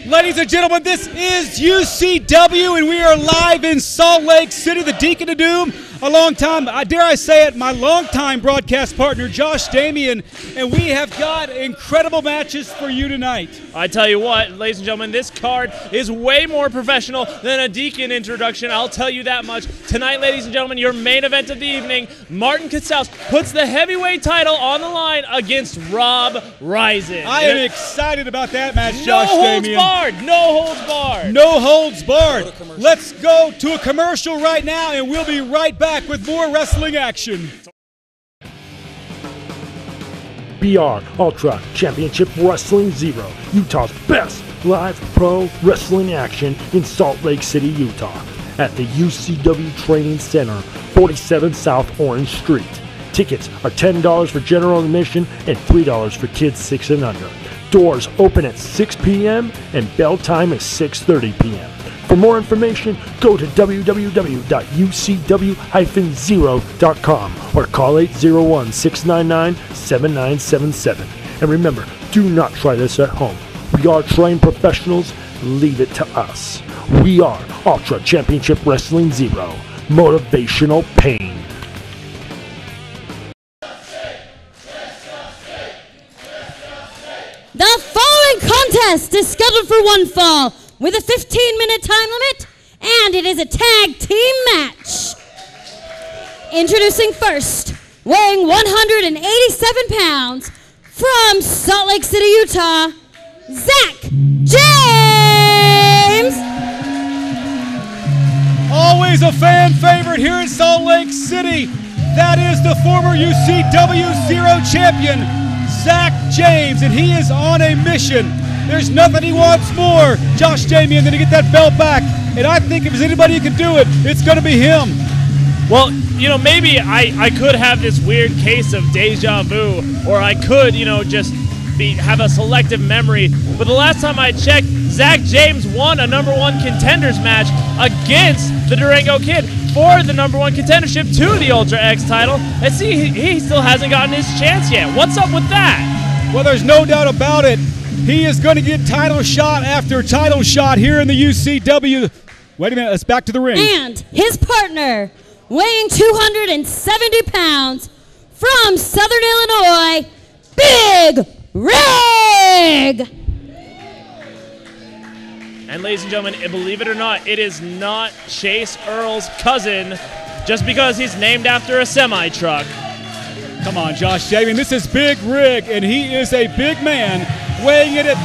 Ladies and gentlemen, this is UCW, and we are live in Salt Lake City, the Deacon of Doom. A long time, dare I say it, my longtime broadcast partner, Josh Damian, and we have got incredible matches for you tonight. I tell you what, ladies and gentlemen, this card is way more professional than a Deacon introduction. I'll tell you that much. Tonight, ladies and gentlemen, your main event of the evening, Martin Casaus puts the heavyweight title on the line against Rob Ryzin. I am excited about that match, Josh Damian. No holds barred. No holds barred. Let's go to a commercial right now, and we'll be right back with more wrestling action. BR Ultra Championship Wrestling Zero, Utah's best live pro wrestling action in Salt Lake City, Utah, at the UCW Training Center, 47 South Orange Street. Tickets are $10 for general admission and $3 for kids 6 and under. Doors open at 6 p.m. and bell time is 6:30 p.m. For more information, go to www.ucw-zero.com or call 801-699-7977. And remember, do not try this at home. We are trained professionals. Leave it to us. We are Ultra Championship Wrestling Zero. Motivational pain. The following contest is scheduled for one fall with a 15-minute time limit, and it is a tag team match. Introducing first, weighing 187 pounds, from Salt Lake City, Utah, Zach James. Always a fan favorite here in Salt Lake City. That is the former UCW-ZERO champion, Zach James, and he is on a mission. There's nothing he wants more, Josh Damian, than to get that belt back. And I think if there's anybody who can do it, it's going to be him. Well, you know, maybe I could have this weird case of deja vu, or I could, you know, just have a selective memory. But the last time I checked, Zach James won a #1 contenders match against the Durango Kid for the #1 contendership to the Ultra X title. And see, he still hasn't gotten his chance yet. What's up with that? Well, there's no doubt about it. He is going to get title shot after title shot here in the UCW. Wait a minute, let's back to the ring. And his partner, weighing 270 pounds, from Southern Illinois, Big Rig. And ladies and gentlemen, believe it or not, it is not Chase Earl's cousin just because he's named after a semi-truck. Come on, Josh Damian, this is Big Rig, and he is a big man, weighing in at,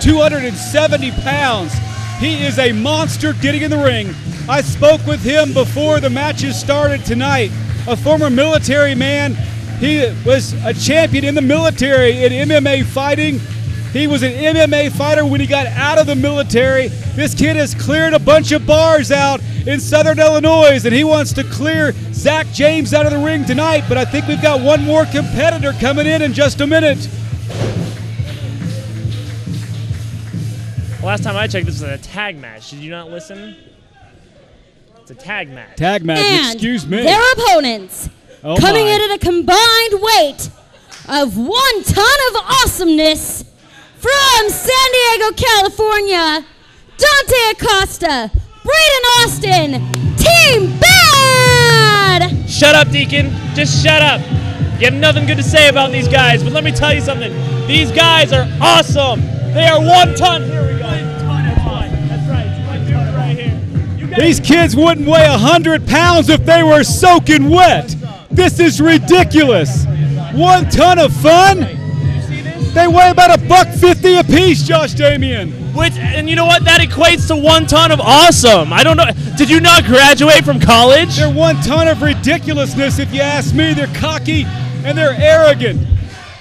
270 pounds. He is a monster getting in the ring. I spoke with him before the matches started tonight. A former military man. He was a champion in the military in MMA fighting. He was an MMA fighter when he got out of the military. This kid has cleared a bunch of bars out in Southern Illinois, and he wants to clear Zach James out of the ring tonight, but I think we've got one more competitor coming in just a minute. Last time I checked, this was a tag match. Did you not listen? It's a tag match. Tag match, and excuse me. Their opponents, coming in at a combined weight of 1 ton of awesomeness from San Diego, California, Dante Acosta, Braden Austin, Team Bad! Shut up, Deacon. Just shut up. You have nothing good to say about these guys, but let me tell you something. These guys are awesome. They are 1 ton. Here we go. 1 ton of awesome. That's right. It's my dude right here. These kids wouldn't weigh 100 pounds if they were soaking wet. This is ridiculous. 1 ton of fun? They weigh about $1.50 a piece, Josh Damian. And you know what? That equates to 1 ton of awesome. I don't know. Did you not graduate from college? They're 1 ton of ridiculousness, if you ask me. They're cocky and they're arrogant.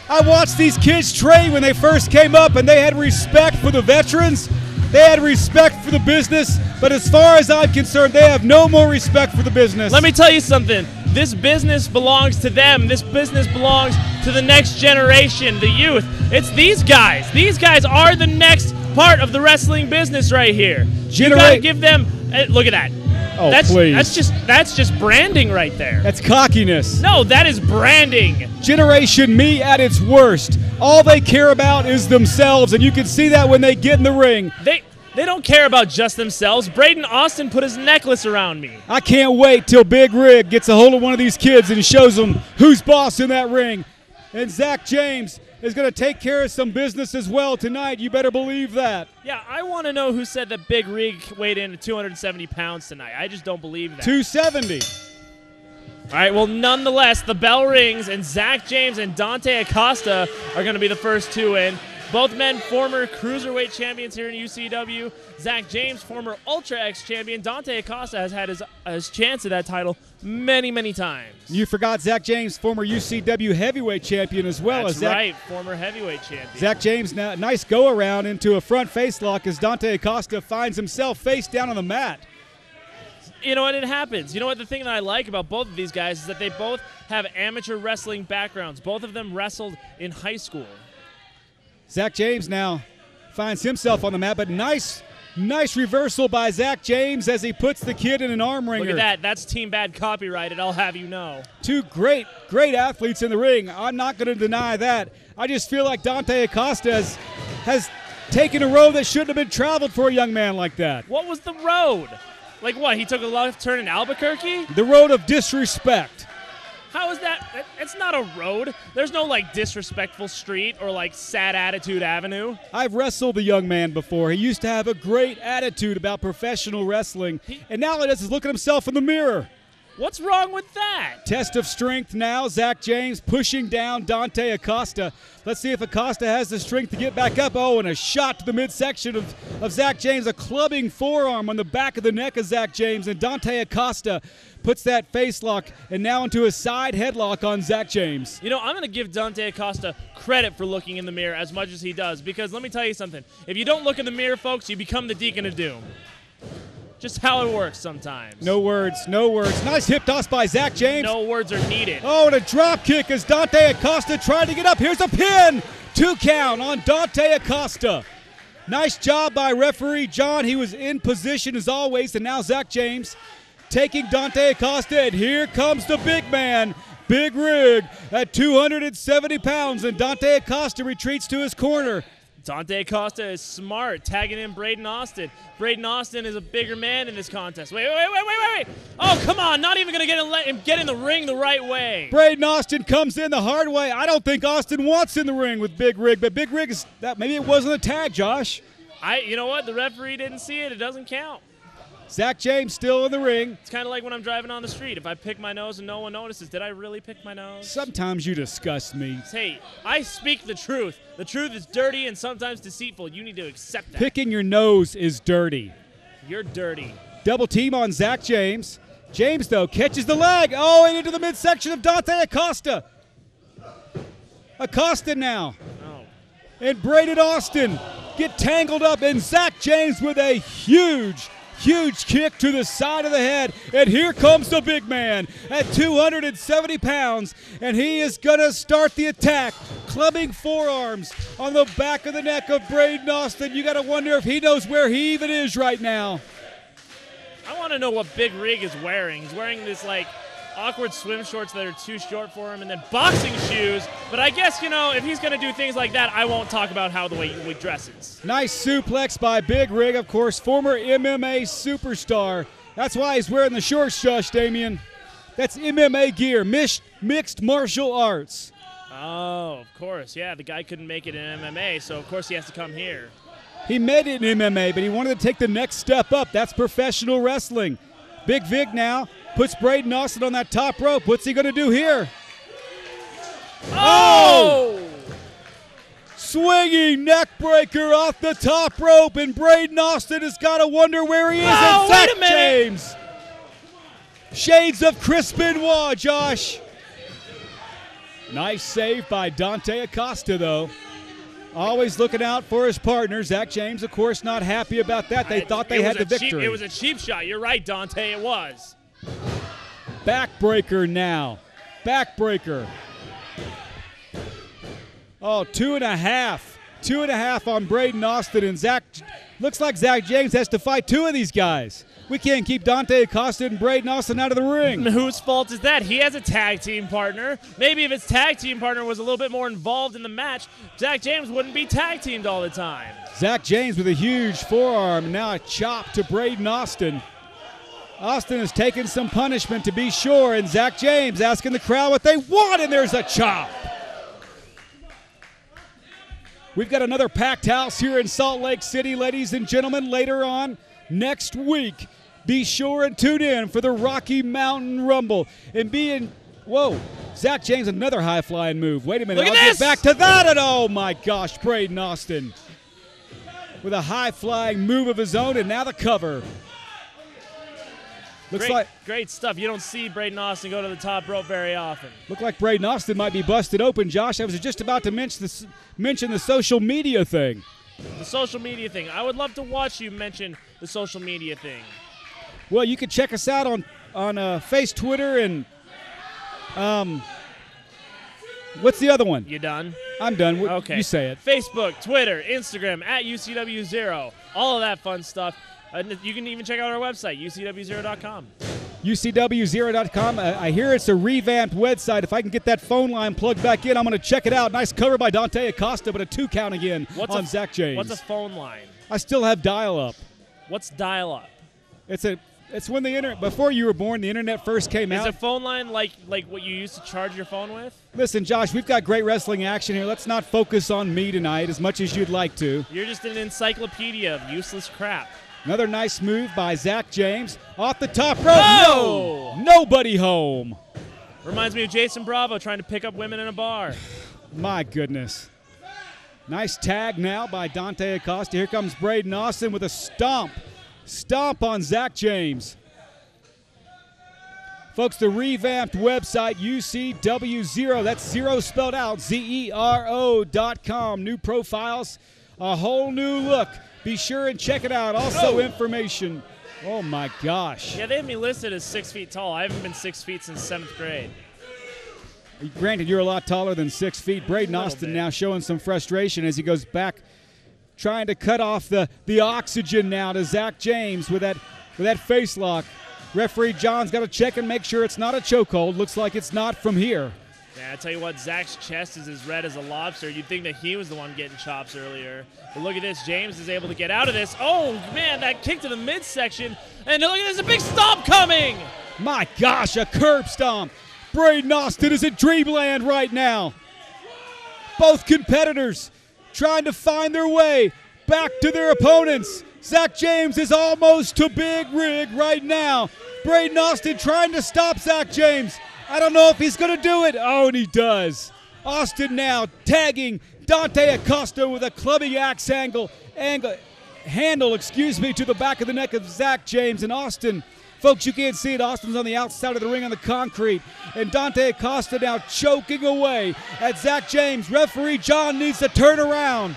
I watched these kids train when they first came up, and they had respect for the veterans. They had respect for the business, but as far as I'm concerned, they have no more respect for the business. Let me tell you something. This business belongs to them. This business belongs to the next generation, the youth. It's these guys. These guys are the next part of the wrestling business right here. You gotta give them. Look at that. Oh, please. That's just branding right there. That's cockiness. No, that is branding. Generation me at its worst. All they care about is themselves, and you can see that when they get in the ring. They don't care about just themselves. Braden Austin put his necklace around me. I can't wait till Big Rig gets a hold of one of these kids and shows them who's boss in that ring. And Zach James is going to take care of some business as well tonight. You better believe that. Yeah, I want to know who said that Big Rig weighed in at 270 pounds tonight. I just don't believe that. 270. All right, well, nonetheless, the bell rings, and Zach James and Dante Acosta are going to be the first two in. Both men former Cruiserweight champions here in UCW. Zach James, former Ultra X champion. Dante Acosta has had his chance at that title many, many times. You forgot Zach James, former UCW heavyweight champion as well. That's right, former heavyweight champion. Zach James, now nice go-around into a front face lock as Dante Acosta finds himself face down on the mat. You know what? It happens. You know what? The thing that I like about both of these guys is that they both have amateur wrestling backgrounds. Both of them wrestled in high school. Zach James now finds himself on the mat, but nice reversal by Zach James as he puts the kid in an arm wringer. Look at that. That's Team Bad copyrighted, I'll have you know. Two great athletes in the ring. I'm not going to deny that. I just feel like Dante Acosta has taken a road that shouldn't have been traveled for a young man like that. What was the road? Like what, he took a left turn in Albuquerque? The road of disrespect. How is that? It's not a road. There's no, like, disrespectful street or, like, sad attitude avenue. I've wrestled a young man before. He used to have a great attitude about professional wrestling, and now he does look at himself in the mirror. What's wrong with that? Test of strength now. Zach James pushing down Dante Acosta. Let's see if Acosta has the strength to get back up. Oh, and a shot to the midsection of Zach James. A clubbing forearm on the back of the neck of Zach James. And Dante Acosta puts that face lock and now into a side headlock on Zach James. You know, I'm going to give Dante Acosta credit for looking in the mirror as much as he does, because let me tell you something. If you don't look in the mirror, folks, you become the Deacon of Doom. Just how it works sometimes. No words, no words. Nice hip toss by Zach James. No words are needed. Oh, and a drop kick as Dante Acosta trying to get up. Here's a pin. 2 count on Dante Acosta. Nice job by referee John. He was in position as always, and now Zach James taking Dante Acosta, and here comes the big man, Big Rig, at 270 pounds, and Dante Acosta retreats to his corner. Dante Acosta is smart, tagging in Braden Austin. Braden Austin is a bigger man in this contest. Wait. Oh, come on, not even going to let him get in the ring the right way. Braden Austin comes in the hard way. I don't think Austin wants in the ring with Big Rig, but Big Rig is that. Maybe it wasn't a tag, Josh. You know what? The referee didn't see it. It doesn't count. Zach James still in the ring. It's kind of like when I'm driving on the street. If I pick my nose and no one notices, did I really pick my nose? Sometimes you disgust me. Hey, I speak the truth. The truth is dirty and sometimes deceitful. You need to accept that. Picking your nose is dirty. You're dirty. Double team on Zach James. James, though, catches the leg. Oh, and into the midsection of Dante Acosta. Acosta now. Oh. And Braden Austin get tangled up. And Zach James with a huge kick to the side of the head. And here comes the big man at 270 pounds. And he is going to start the attack. Clubbing forearms on the back of the neck of Braden Austin. You got to wonder if he knows where he even is right now. I want to know what Big Rig is wearing. He's wearing this, like, awkward swim shorts that are too short for him and then boxing shoes. But I guess, you know, if he's going to do things like that, I won't talk about how the way he dresses. Nice suplex by Big Rig, of course, former MMA superstar. That's why he's wearing the shorts, Josh Damian. That's MMA gear, mixed martial arts. Oh, of course. Yeah, the guy couldn't make it in MMA, so of course he has to come here. He made it in MMA, but he wanted to take the next step up. That's professional wrestling. Big Vig now puts Braden Austin on that top rope. What's he going to do here? Oh! Swinging neck breaker off the top rope, and Braden Austin has got to wonder where he is. Oh, and Zach wait a minute. James. Shades of Chris Benoit, Josh. Nice save by Dante Acosta, though. Always looking out for his partner. Zach James, of course, not happy about that. They thought they had the victory. It was a cheap shot. You're right, Dante. It was. Backbreaker now. Backbreaker. Oh, 2.5. 2.5 on Braden Austin. And Zach, looks like Zach James has to fight two of these guys. We can't keep Dante Acosta and Braden Austin out of the ring. Whose fault is that? He has a tag team partner. Maybe if his tag team partner was a little bit more involved in the match, Zach James wouldn't be tag teamed all the time. Zach James with a huge forearm. Now a chop to Braden Austin. Austin has taken some punishment to be sure, and Zach James asking the crowd what they want, and there's a chop. We've got another packed house here in Salt Lake City, ladies and gentlemen, later on next week. Be sure and tune in for the Rocky Mountain Rumble. And whoa, Zach James, another high-flying move. Wait a minute, Look at I'll this. get back to that. And oh, my gosh, Braden Austin with a high-flying move of his own, and now the cover. Looks Great stuff. You don't see Braden Austin go to the top rope very often. Look like Braden Austin might be busted open, Josh. I was just about to mention the social media thing. The social media thing. I would love to watch you mention the social media thing. Well, you can check us out on Face, Twitter, and what's the other one? You done? I'm done. Okay. You say it. Facebook, Twitter, Instagram, at UCW-ZERO. All of that fun stuff. You can even check out our website, UCW-ZERO.com. UCW-ZERO.com. I hear it's a revamped website. If I can get that phone line plugged back in, I'm going to check it out. Nice cover by Dante Acosta, but a 2 count again on Zach James. What's a phone line? I still have dial-up. What's dial-up? It's when before you were born, the internet first came out. Is a phone line like what you used to charge your phone with? Listen, Josh, we've got great wrestling action here. Let's not focus on me tonight as much as you'd like to. You're just an encyclopedia of useless crap. Another nice move by Zach James. Off the top rope. Oh! No! Nobody home. Reminds me of Jason Bravo trying to pick up women in a bar. My goodness. Nice tag now by Dante Acosta. Here comes Braden Austin with a stomp. Stomp on Zach James. Folks, the revamped website, UCW-ZERO. That's zero spelled out, ZERO.com. New profiles, a whole new look. Be sure and check it out. Also information. Oh, my gosh. Yeah, they have me listed as 6 feet tall. I haven't been 6 feet since 7th grade. Granted, you're a lot taller than 6 feet. Braden Austin now showing some frustration as he goes back, trying to cut off the oxygen now to Zach James with that face lock. Referee John's got to check and make sure it's not a chokehold. Looks like it's not from here. Yeah, I tell you what, Zach's chest is as red as a lobster. You'd think that he was the one getting chops earlier. But look at this. James is able to get out of this. Oh, man, that kick to the midsection. And look at this, a big stomp coming. My gosh, a curb stomp. Braden Austin is in dreamland right now. Both competitors trying to find their way back to their opponents. Zach James is almost to Big Rig right now. Braden Austin trying to stop Zach James. I don't know if he's going to do it. Oh, and he does. Austin now tagging Dante Acosta with a clubbing axe angle. handle, to the back of the neck of Zach James. And Austin, folks, you can't see it. Austin's on the outside of the ring on the concrete. And Dante Acosta now choking away at Zach James. Referee John needs to turn around.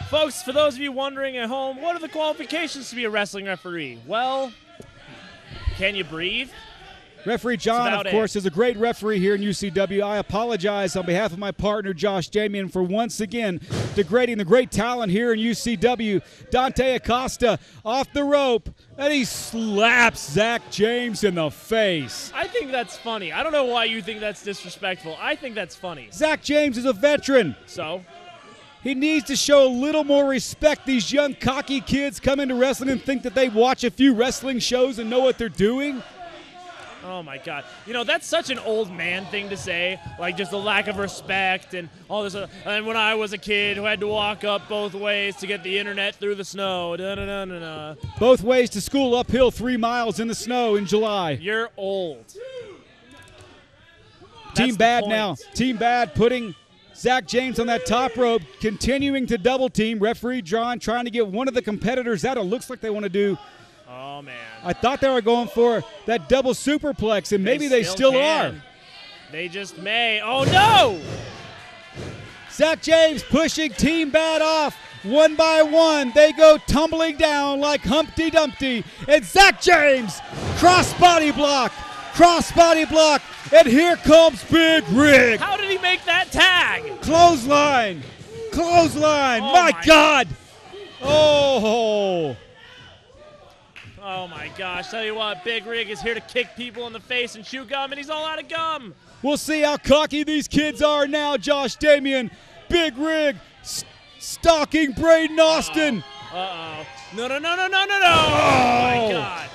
Folks, for those of you wondering at home, what are the qualifications to be a wrestling referee? Well, can you breathe? Referee John, of course, is a great referee here in UCW. I apologize on behalf of my partner, Josh Damian, for once again degrading the great talent here in UCW. Dante Acosta off the rope, and he slaps Zach James in the face. I think that's funny. I don't know why you think that's disrespectful. I think that's funny. Zach James is a veteran. So? He needs to show a little more respect. These young, cocky kids come into wrestling and think that they watch a few wrestling shows and know what they're doing. Oh, my God. You know, that's such an old man thing to say, like just a lack of respect and all this. And when I was a kid who had to walk up both ways to get the internet through the snow. Da-da-da-da-da. Both ways to school uphill 3 miles in the snow in July. You're old. Team Bad now. Team Bad putting Zach James on that top rope, continuing to double team. Referee John trying to get one of the competitors out. It looks like they want to do. Oh, man. I thought they were going for that double superplex, and maybe they still are. They just may. Oh, no! Zach James pushing Team Bad off. One by one, they go tumbling down like Humpty Dumpty. And Zach James, cross-body block, and here comes Big Rig. How did he make that tag? Clothesline. Oh, my God. Oh, my gosh. Tell you what, Big Rig is here to kick people in the face and chew gum, and he's all out of gum. We'll see how cocky these kids are now, Josh Damian. Big Rig stalking Braden Austin. Uh-oh. No. Oh, my God.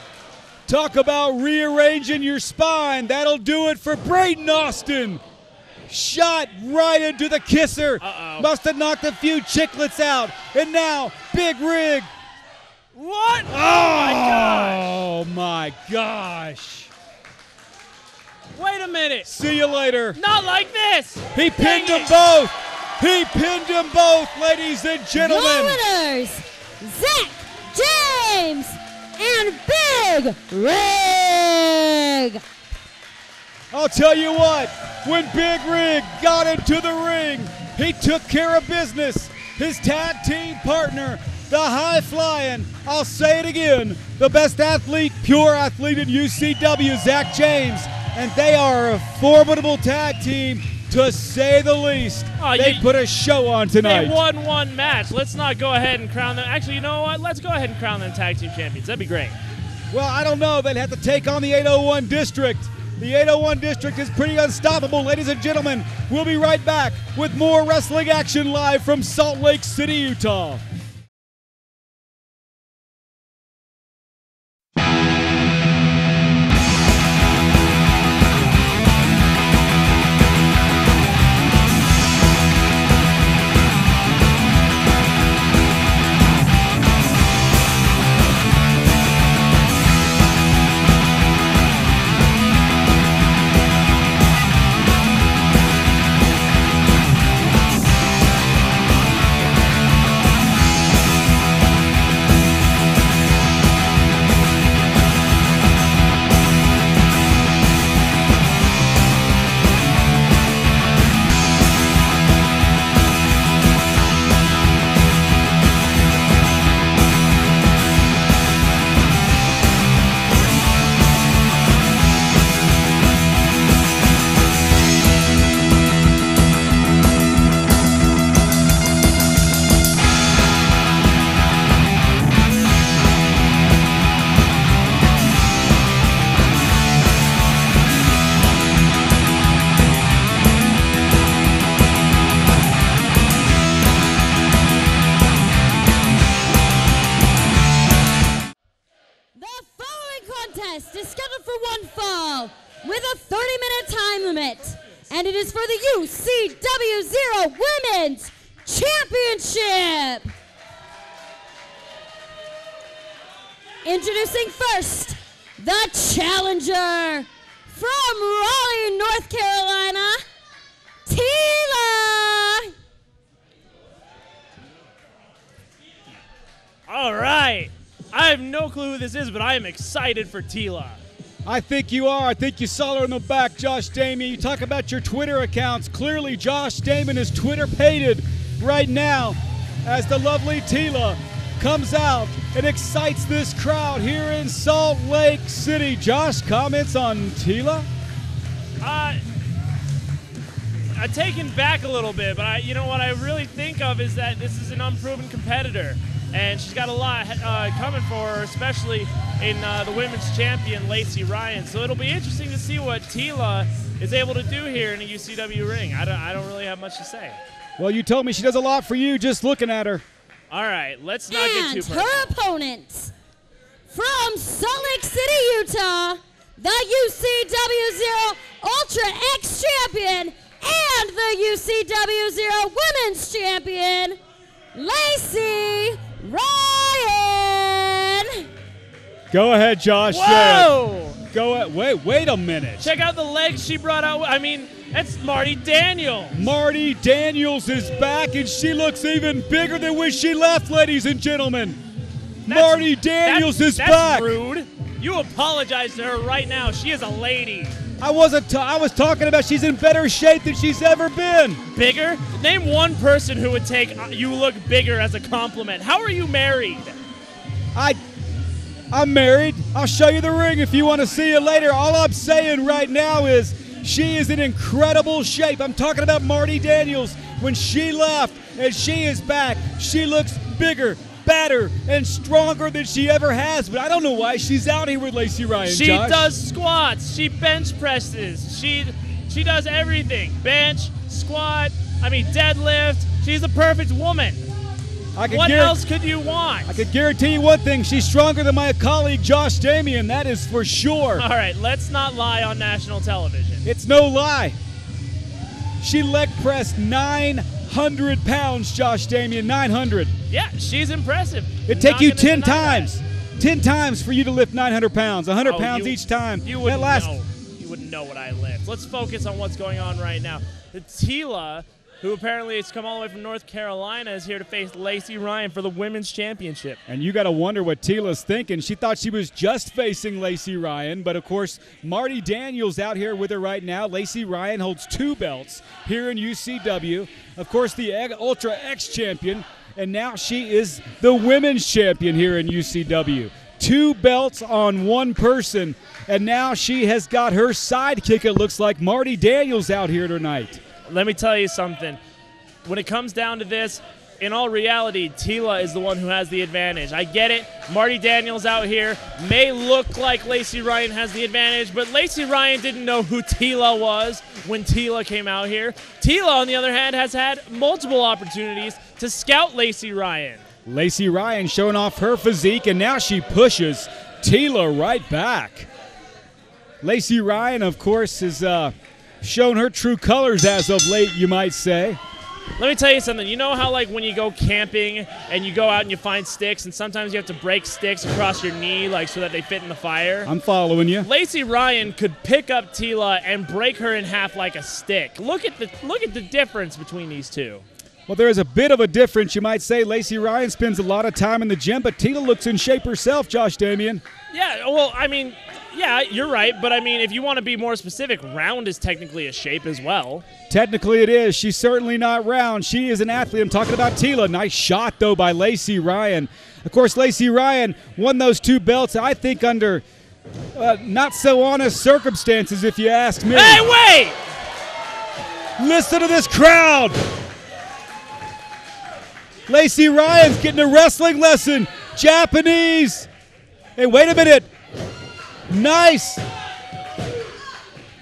Talk about rearranging your spine. That'll do it for Braden Austin. Shot right into the kisser. Uh-oh. Must have knocked a few chiclets out. And now, Big Rig. What? Oh, my gosh. Wait a minute. See you later. Not like this. He pinned them both. Ladies and gentlemen. Your winners, Zach James and Big Rig. I'll tell you what, when Big Rig got into the ring, he took care of business. His tag team partner, the high-flying, I'll say it again, the best athlete, pure athlete in UCW, Zach James. And they are a formidable tag team, to say the least. They put a show on tonight. They won one match. Let's not go ahead and crown them. Actually, you know what? Let's go ahead and crown them tag team champions. That'd be great. Well, I don't know. They'd have to take on the 801 District. The 801 District is pretty unstoppable, ladies and gentlemen. We'll be right back with more wrestling action live from Salt Lake City, Utah. Is scheduled for one fall with a 30-minute time limit, and it is for the UCW-ZERO Women's Championship. Introducing first, the challenger from Raleigh, North Carolina, Tila. All right. I have no clue who this is, but I am excited for Tila. I think you are. I think you saw her in the back, Josh Damon. You talk about your Twitter accounts. Clearly, Josh Damon is Twitter-pated right now as the lovely Tila comes out and excites this crowd here in Salt Lake City. Josh, comments on Tila? I'm taken back a little bit, but you know what I really think of is that this is an unproven competitor, and she's got a lot coming for her, especially in the women's champion, Lacey Ryan. So it'll be interesting to see what Tila is able to do here in a UCW ring. I don't really have much to say. Well, you told me she does a lot for you just looking at her. All right, let's not get too personal. And her opponent from Salt Lake City, Utah, the UCW-ZERO Ultra X champion and the UCW-ZERO Women's champion, Lacey Ryan. Go ahead, Josh. Whoa! Go ahead. Wait a minute. Check out the legs she brought out. I mean, that's Marty Daniels. Marty Daniels is back, and she looks even bigger than when she left, ladies and gentlemen. Marty Daniels is back. That's rude. You apologize to her right now. She is a lady. I was talking about she's in better shape than she's ever been. Bigger? Name one person who would take you look bigger as a compliment. How are you married? I'm married. I'll show you the ring if you want to see it later. All I'm saying right now is she is in incredible shape. I'm talking about Marty Daniels. When she left and she is back, she looks bigger, badder, and stronger than she ever has. But I don't know why she's out here with Lacey Ryan, She Josh. does squats. She bench presses. She does everything. Bench, squat, deadlift. She's a perfect woman. What else could you want? I could guarantee you one thing. She's stronger than my colleague Josh Damian. That is for sure. All right, let's not lie on national television. It's no lie. She leg pressed 900 pounds, Josh Damian, 900. Yeah, she's impressive. It'd take you 10 times. 10 times for you to lift 900 pounds, 100 pounds each time. You wouldn't know. You wouldn't know what I lift. Let's focus on what's going on right now. The Tila, who apparently has come all the way from North Carolina, is here to face Lacey Ryan for the Women's Championship. And you got to wonder what Tila's thinking. She thought she was just facing Lacey Ryan, but of course, Marty Daniels out here with her right now. Lacey Ryan holds 2 belts here in UCW. Of course, the Ultra X champion, and now she is the Women's champion here in UCW. 2 belts on one person, and now she has got her sidekick, it looks like, Marty Daniels out here tonight. Let me tell you something. When it comes down to this, in all reality, Tila is the one who has the advantage. I get it. Marty Daniels out here may look like Lacey Ryan has the advantage, but Lacey Ryan didn't know who Tila was when Tila came out here. Tila, on the other hand, has had multiple opportunities to scout Lacey Ryan. Lacey Ryan showing off her physique, and now she pushes Tila right back. Lacey Ryan, of course, is shown her true colors as of late, you might say. Let me tell you something. You know how, like, when you go camping and you go out and you find sticks, and sometimes you have to break sticks across your knee, like, so that they fit in the fire? I'm following you. Lacey Ryan could pick up Tila and break her in half like a stick. Look at the difference between these two. Well, there is a bit of a difference, you might say. Lacey Ryan spends a lot of time in the gym, but Tila looks in shape herself, Josh Damian. Yeah, well, yeah, you're right, but if you want to be more specific, round is technically a shape as well. Technically it is. She's certainly not round. She is an athlete. I'm talking about Tila. Nice shot, though, by Lacey Ryan. Of course, Lacey Ryan won those 2 belts, I think, under not so honest circumstances, if you ask me. Hey, wait! Listen to this crowd. Lacey Ryan's getting a wrestling lesson. Japanese. Hey, wait a minute. Nice.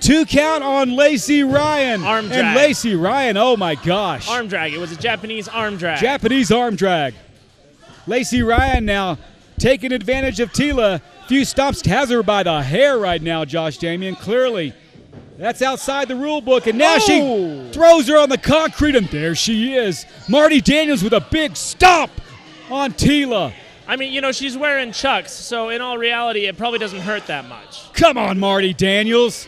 2 count on Lacey Ryan. Arm drag. And Lacey Ryan, oh my gosh. Arm drag. It was a Japanese arm drag. Japanese arm drag. Lacey Ryan now taking advantage of Tila. Few stomps, has her by the hair right now, Josh Damian. Clearly, that's outside the rule book. And now she throws her on the concrete, and there she is. Marty Daniels with a big stomp on Tila. She's wearing Chucks, so in all reality, it probably doesn't hurt that much. Come on, Marty Daniels.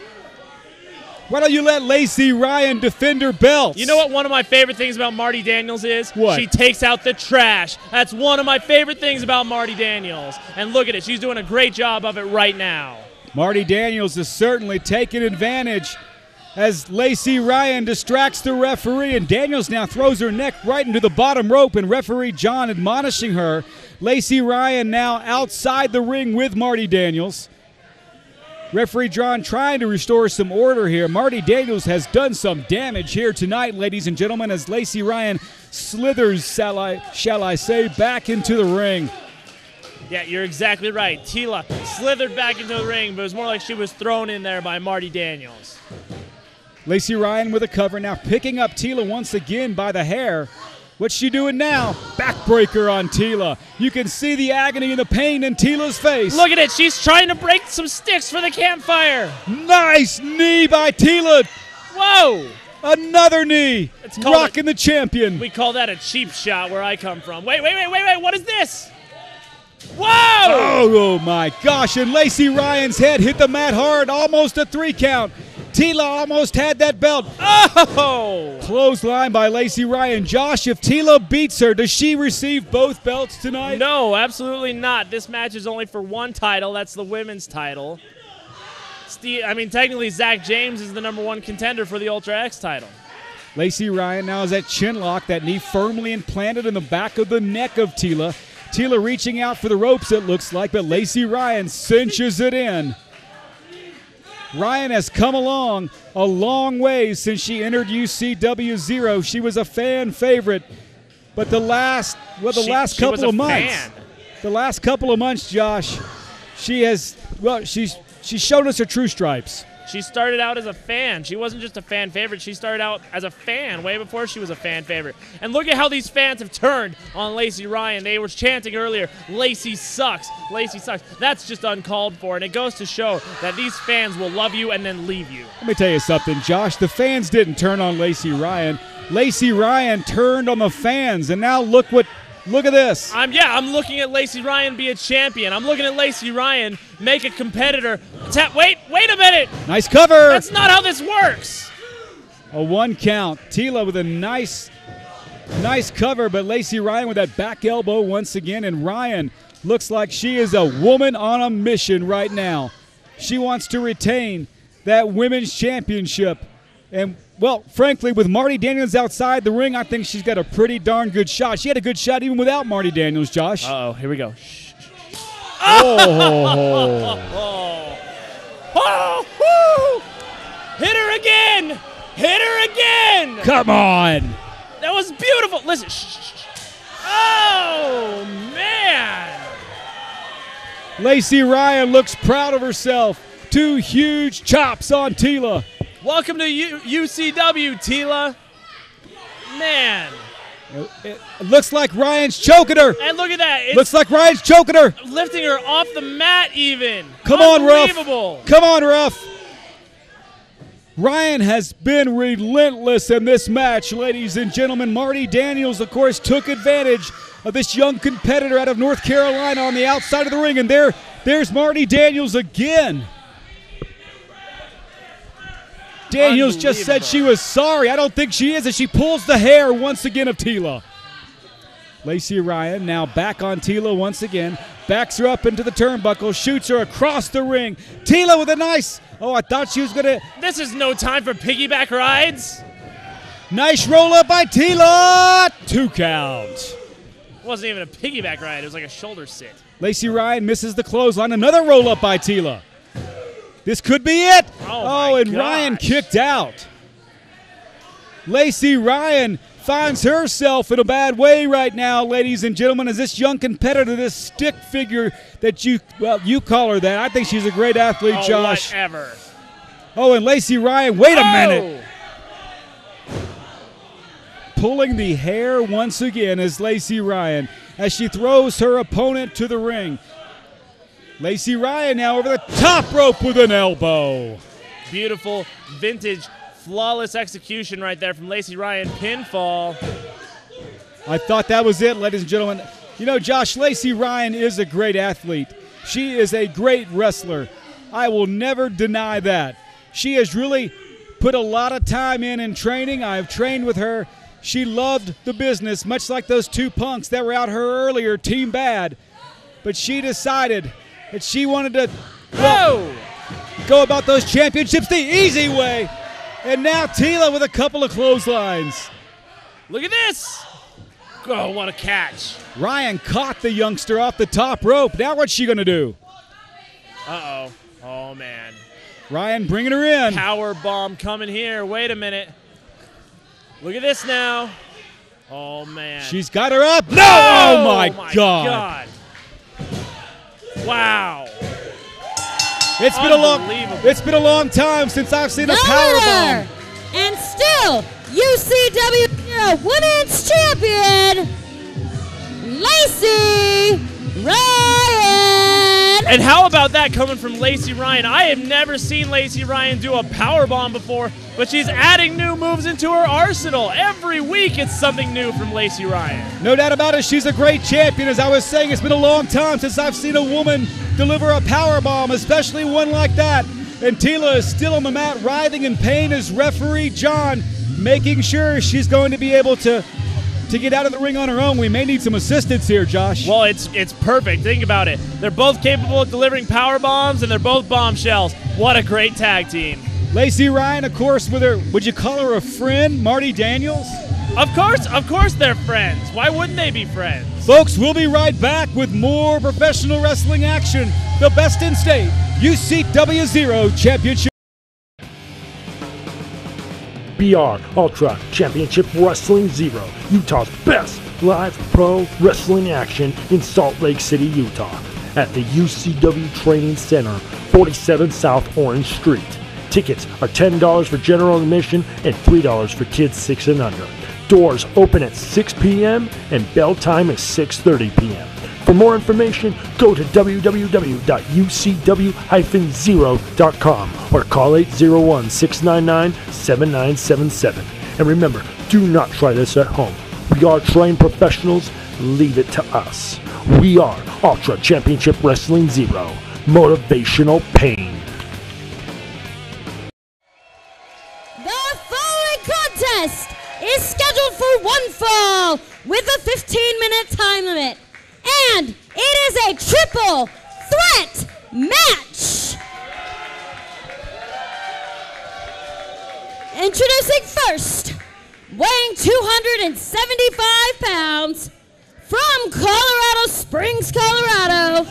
Why don't you let Lacey Ryan defend her belt? You know what one of my favorite things about Marty Daniels is? What? She takes out the trash. That's one of my favorite things about Marty Daniels. And look at it. She's doing a great job of it right now. Marty Daniels is certainly taking advantage as Lacey Ryan distracts the referee, and Daniels now throws her neck right into the bottom rope, and referee John admonishing her. Lacey Ryan now outside the ring with Marty Daniels. Referee John trying to restore some order here. Marty Daniels has done some damage here tonight, ladies and gentlemen, as Lacey Ryan slithers, shall I say, back into the ring. Yeah, you're exactly right. Tila slithered back into the ring, but it was more like she was thrown in there by Marty Daniels. Lacey Ryan with a cover, now picking up Tila once again by the hair. What's she doing now? Backbreaker on Tila. You can see the agony and the pain in Tila's face. Look at it. She's trying to break some sticks for the campfire. Nice knee by Tila. Whoa. Another knee. Rocking the champion. We call that a cheap shot where I come from. Wait. What is this? Whoa! Oh, my gosh. And Lacey Ryan's head hit the mat hard. Almost a 3 count. Tila almost had that belt. Oh! Clothesline by Lacey Ryan. Josh, if Tila beats her, does she receive both belts tonight? No, absolutely not. This match is only for one title. That's the women's title. Technically, Zach James is the #1 contender for the Ultra X title. Lacey Ryan now has that chin lock, that knee firmly implanted in the back of the neck of Tila. Tila reaching out for the ropes, it looks like, but Lacey Ryan cinches it in. Ryan has come along a long way since she entered UCW-ZERO. She was a fan favorite, but the last couple of months, Josh, she's shown us her true stripes. She started out as a fan. She wasn't just a fan favorite. She started out as a fan way before she was a fan favorite. And look at how these fans have turned on Lacey Ryan. They were chanting earlier, Lacey sucks, Lacey sucks. That's just uncalled for, and it goes to show that these fans will love you and then leave you. Let me tell you something, Josh. The fans didn't turn on Lacey Ryan. Lacey Ryan turned on the fans, and now look at this. I'm looking at Lacey Ryan be a champion. I'm looking at Lacey Ryan make a competitor. Wait a minute. Nice cover. That's not how this works. A 1 count. Tila with a nice cover, but Lacey Ryan with that back elbow once again, and Ryan looks like she is a woman on a mission right now. She wants to retain that women's championship. And, well, frankly, with Marty Daniels outside the ring, I think she's got a pretty darn good shot. She had a good shot even without Marty Daniels, Josh. Uh-oh, here we go. Shh. Oh. Oh. Hit her again. Hit her again. Come on. That was beautiful. Listen. Shh. Oh, man. Lacey Ryan looks proud of herself. 2 huge chops on Tila. Welcome to UCW, Tila. Man. It looks like Ryan's choking her. And look at that. Looks like Ryan's choking her. Lifting her off the mat even. Come on, Ruff. Unbelievable. Come on, Ruff. Ryan has been relentless in this match, ladies and gentlemen. Marty Daniels, of course, took advantage of this young competitor out of North Carolina on the outside of the ring. And there's Marty Daniels again. Daniels just said she was sorry. I don't think she is, as she pulls the hair once again of Tila. Lacey Ryan now back on Tila once again. Backs her up into the turnbuckle, shoots her across the ring. Tila with a nice, I thought she was going to. This is no time for piggyback rides. Nice roll up by Tila. 2 counts. It wasn't even a piggyback ride. It was like a shoulder sit. Lacey Ryan misses the clothesline. Another roll up by Tila. This could be it. And gosh. Ryan kicked out. Lacey Ryan finds herself in a bad way right now, ladies and gentlemen, as this young competitor, this stick figure that you call her that. I think she's a great athlete, Josh. Whatever. And Lacey Ryan, wait a minute. Pulling the hair once again is Lacey Ryan as she throws her opponent to the ring. Lacey Ryan now over the top rope with an elbow. Beautiful, vintage, flawless execution right there from Lacey Ryan. Pinfall. I thought that was it, ladies and gentlemen. You know, Josh, Lacey Ryan is a great athlete. She is a great wrestler. I will never deny that. She has really put a lot of time in training. I've trained with her. She loved the business, much like those two punks that were out her earlier, Team Bad. But she decided that she wanted to go about those championships the easy way. And now Tila with a couple of clotheslines. Look at this. Oh, what a catch. Ryan caught the youngster off the top rope. Now what's she going to do? Uh-oh. Oh, man. Ryan bringing her in. Power bomb coming here. Wait a minute. Look at this now. Oh, man. She's got her up. No! Oh, my God. Wow. It's been a long time since I've seen a power bomb. And still, UCW-ZERO Women's Champion, Lacey Ryan. And how about that coming from Lacey Ryan? I have never seen Lacey Ryan do a powerbomb before, but she's adding new moves into her arsenal. Every week it's something new from Lacey Ryan. No doubt about it, she's a great champion. As I was saying, it's been a long time since I've seen a woman deliver a powerbomb, especially one like that. And Tila is still on the mat, writhing in pain as referee John making sure she's going to be able to get out of the ring on her own. We may need some assistance here, Josh. Well, it's perfect. Think about it. They're both capable of delivering power bombs, and they're both bombshells. What a great tag team. Lacey Ryan, of course, with her, would you call her a friend, Marty Daniels? Of course they're friends. Why wouldn't they be friends? Folks, we'll be right back with more professional wrestling action. The best in state, UCW-ZERO Championship. BR Ultra Championship Wrestling Zero, Utah's best live pro wrestling action in Salt Lake City, Utah, at the UCW Training Center, 47 South Orange Street. Tickets are $10 for general admission and $3 for kids 6 and under. Doors open at 6 p.m. and bell time is 6:30 p.m. For more information, go to www.ucw-zero.com or call 801-699-7977. And remember, do not try this at home. We are trained professionals. Leave it to us. We are Ultra Championship Wrestling Zero. Motivational pain. The following contest is scheduled for one fall with a 15-minute time limit. And it is a triple threat match. Introducing first, weighing 275 pounds, from Colorado Springs, Colorado,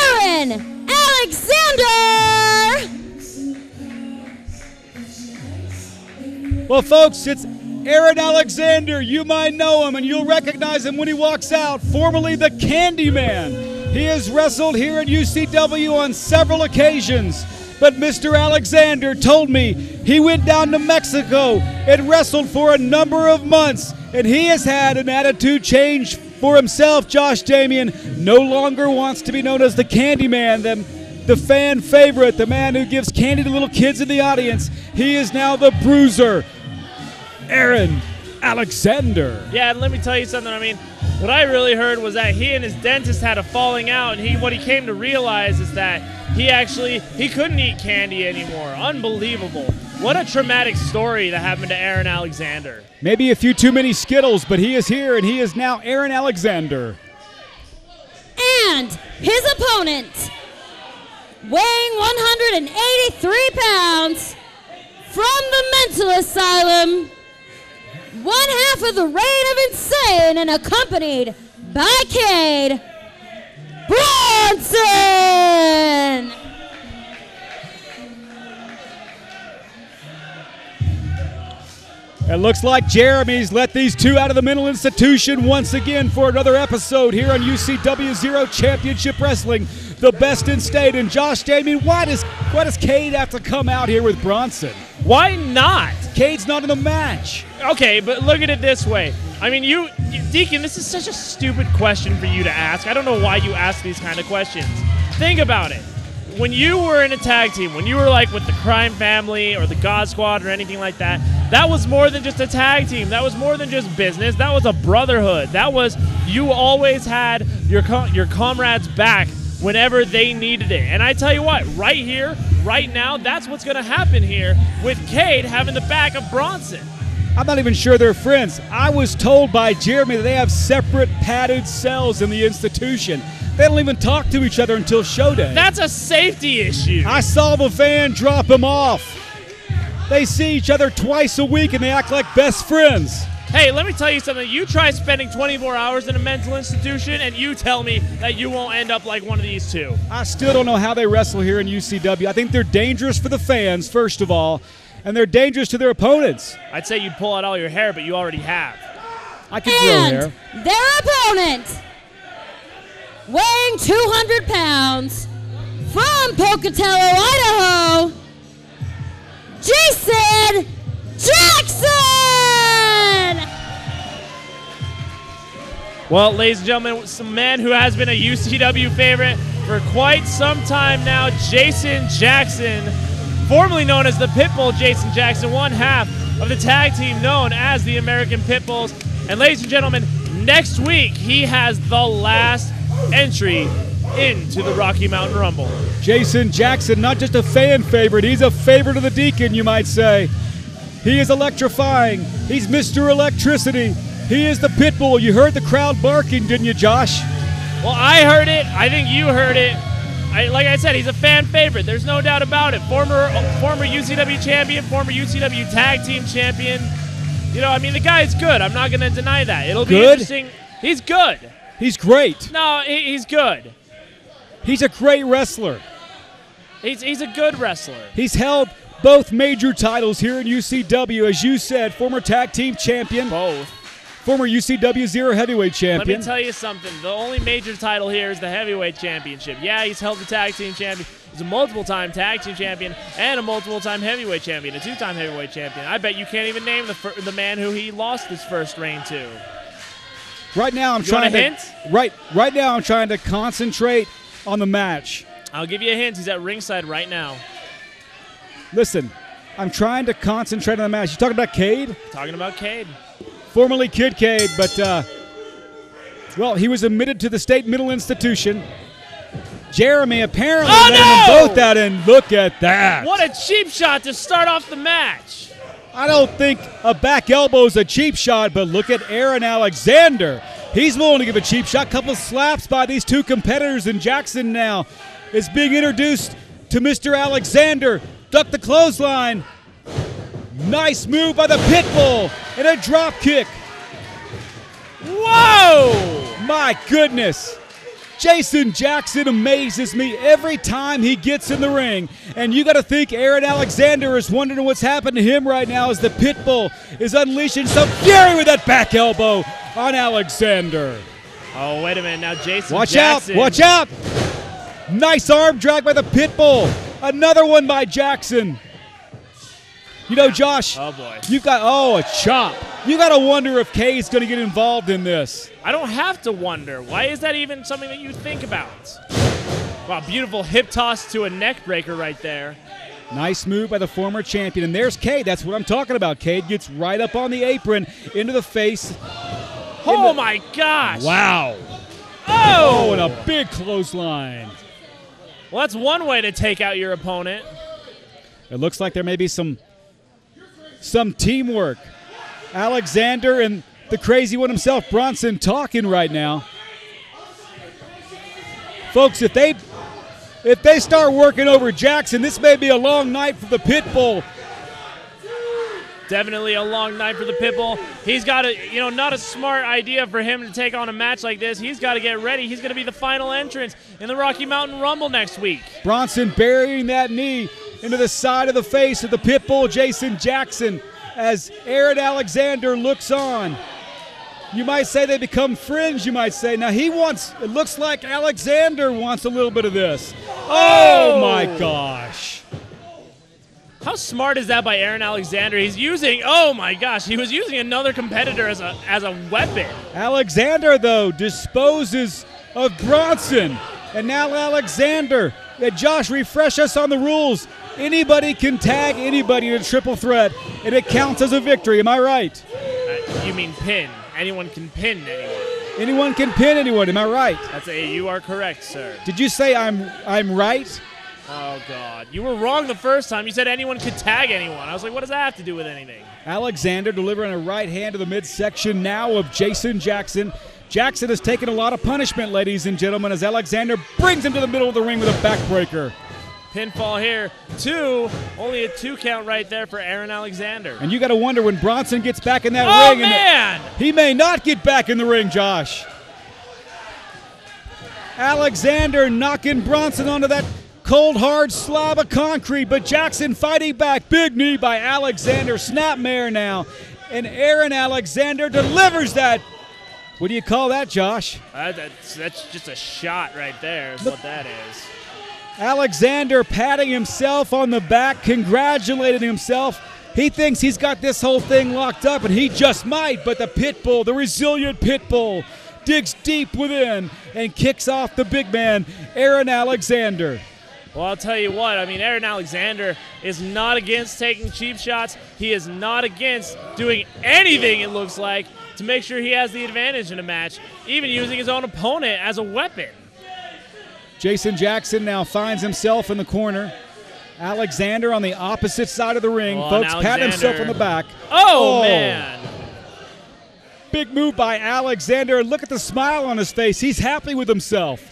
Aaron Alexander. Well, folks, it's Aaron Alexander. You might know him and you'll recognize him when he walks out, formerly the Candyman. He has wrestled here at UCW on several occasions, but Mr. Alexander told me he went down to Mexico and wrestled for a number of months, and he has had an attitude change for himself. Josh Damian no longer wants to be known as the Candyman, the fan favorite, the man who gives candy to little kids in the audience. He is now the Bruiser, Aaron Alexander. Yeah, and let me tell you something. I mean, what I really heard was that he and his dentist had a falling out, and what he came to realize is that he couldn't eat candy anymore. Unbelievable. What a traumatic story that happened to Aaron Alexander. Maybe a few too many Skittles, but he is here, and he is now Aaron Alexander. And his opponent, weighing 183 pounds, from the mental asylum, one half of the Reign of Insane and accompanied by Cade, Bronson. It looks like Jeremy's let these two out of the mental institution once again for another episode here on UCW-ZERO Championship Wrestling, the best in state. And Josh Damian, why does Cade have to come out here with Bronson? Why not? Cade's not in the match. Okay, but look at it this way. I mean, you Deacon, this is such a stupid question for you to ask. I don't know why you ask these kind of questions. Think about it. When you were in a tag team, when you were like with the Crime Family or the God Squad or anything like that, that was more than just a tag team. That was more than just business. That was a brotherhood. That was, you always had your comrades' back whenever they needed it. And I tell you what, right here, right now, that's what's going to happen here with Cade having the back of Bronson. I'm not even sure they're friends. I was told by Jeremy that they have separate padded cells in the institution. They don't even talk to each other until showday. That's a safety issue. I saw the van drop him off. They see each other twice a week and they act like best friends. Hey, let me tell you something. You try spending 24 hours in a mental institution and you tell me that you won't end up like one of these two. I still don't know how they wrestle here in UCW. I think they're dangerous for the fans, first of all, and they're dangerous to their opponents. I'd say you'd pull out all your hair, but you already have. I could grow hair. Their opponent, weighing 200 pounds, from Pocatello, Idaho, Jason Jaxon! Well, ladies and gentlemen, some man who has been a UCW favorite for quite some time now, Jason Jaxon, formerly known as the Pitbull Jason Jaxon, one half of the tag team known as the American Pitbulls. And ladies and gentlemen, next week he has the last entry into the Rocky Mountain Rumble. Jason Jaxon, not just a fan favorite, he's a favorite of the Deacon, you might say. He is electrifying. He's Mr. Electricity. He is the Pitbull. You heard the crowd barking, didn't you, Josh? Well, I heard it. I think you heard it. Like I said, he's a fan favorite. There's no doubt about it. Former UCW champion, former UCW tag team champion. You know, I mean, the guy's good. I'm not going to deny that. It'll be interesting. He's good. He's great. No, he's good. He's a great wrestler. He's a good wrestler. He's held both major titles here in UCW, as you said, former tag team champion. Both. Former UCW-ZERO heavyweight champion. Let me tell you something. The only major title here is the heavyweight championship. Yeah, he's held the tag team champion. He's a multiple-time tag team champion and a multiple-time heavyweight champion, a two-time heavyweight champion. I bet you can't even name the man who he lost his first reign to. Right now, I'm trying to concentrate on the match. I'll give you a hint. He's at ringside right now. Listen, I'm trying to concentrate on the match. You talking about Cade? Talking about Cade. Formerly Kid Cade, but, well, he was admitted to the state mental institution. Jeremy apparently let them both out, and look at that. What a cheap shot to start off the match. I don't think a back elbow is a cheap shot, but look at Aaron Alexander. He's willing to give a cheap shot. Couple slaps by these two competitors, and Jaxon now is being introduced to Mr. Alexander. Duck the clothesline. Nice move by the Pitbull and a drop kick. Whoa! My goodness. Jason Jaxon amazes me every time he gets in the ring. And you got to think Aaron Alexander is wondering what's happened to him right now as the Pitbull is unleashing some fury with that back elbow on Alexander. Oh, wait a minute. Now Jason Watch Jaxon. out. Watch out. Nice arm drag by the Pitbull. Another one by Jaxon. You know, Josh, oh boy, you've got, a chop. You got to wonder if Cade's going to get involved in this. I don't have to wonder. Why is that even something that you think about? Wow, beautiful hip toss to a neck breaker right there. Nice move by the former champion. And there's Cade. That's what I'm talking about. Cade gets right up on the apron, into the face. Oh, my gosh. Wow. Oh, and a big clothesline. Well, that's one way to take out your opponent. It looks like there may be some teamwork. Alexander and the crazy one himself, Bronson, talking right now. Folks, if they start working over Jaxon, this may be a long night for the Pitbull. Definitely a long night for the Pitbull. He's got not a smart idea for him to take on a match like this. He's got to get ready. He's going to be the final entrance in the Rocky Mountain Rumble next week. Bronson burying that knee into the side of the face of the Pitbull, Jason Jaxon, as Aaron Alexander looks on. You might say they become friends, you might say. Now it looks like Alexander wants a little bit of this. Oh my gosh. How smart is that by Aaron Alexander? He's using, oh my gosh, he was using another competitor as a weapon. Alexander, though, disposes of Bronson. And now Alexander. Josh, refresh us on the rules. Anybody can tag anybody in a triple threat, and it counts as a victory. Am I right? You mean pin. Anyone can pin anyone. Anyone can pin anyone, am I right? You are correct, sir. Did you say I'm right? Oh, God. You were wrong the first time. You said anyone could tag anyone. I was like, what does that have to do with anything? Alexander delivering a right hand to the midsection now of Jason Jaxon. Jaxon has taken a lot of punishment, ladies and gentlemen, as Alexander brings him to the middle of the ring with a backbreaker. Pinfall here. Only a 2 count right there for Aaron Alexander. And you got to wonder when Bronson gets back in that ring. Man! He may not get back in the ring, Josh. Alexander knocking Bronson onto that cold, hard slab of concrete, but Jaxon fighting back. Big knee by Alexander. Snapmare now. And Aaron Alexander delivers that. What do you call that, Josh? That's just a shot right there is what that is. Alexander patting himself on the back, congratulating himself. He thinks he's got this whole thing locked up, and he just might, but the Pitbull, the resilient Pitbull, digs deep within and kicks off the big man, Aaron Alexander. Well, I'll tell you what. I mean, Aaron Alexander is not against taking cheap shots. He is not against doing anything, it looks like, to make sure he has the advantage in a match, even using his own opponent as a weapon. Jason Jaxon now finds himself in the corner. Alexander on the opposite side of the ring. Folks, pat himself on the back. Oh, man. Big move by Alexander. Look at the smile on his face. He's happy with himself.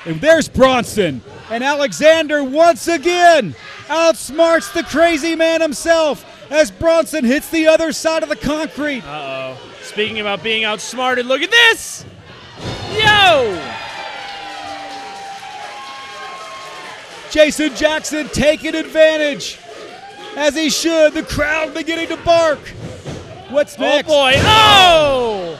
And there's Bronson. And Alexander once again outsmarts the crazy man himself as Bronson hits the other side of the concrete. Uh-oh. Speaking about being outsmarted, look at this. Yo! Jason Jaxon taking advantage, as he should. The crowd beginning to bark. What's next? Oh, boy. Oh!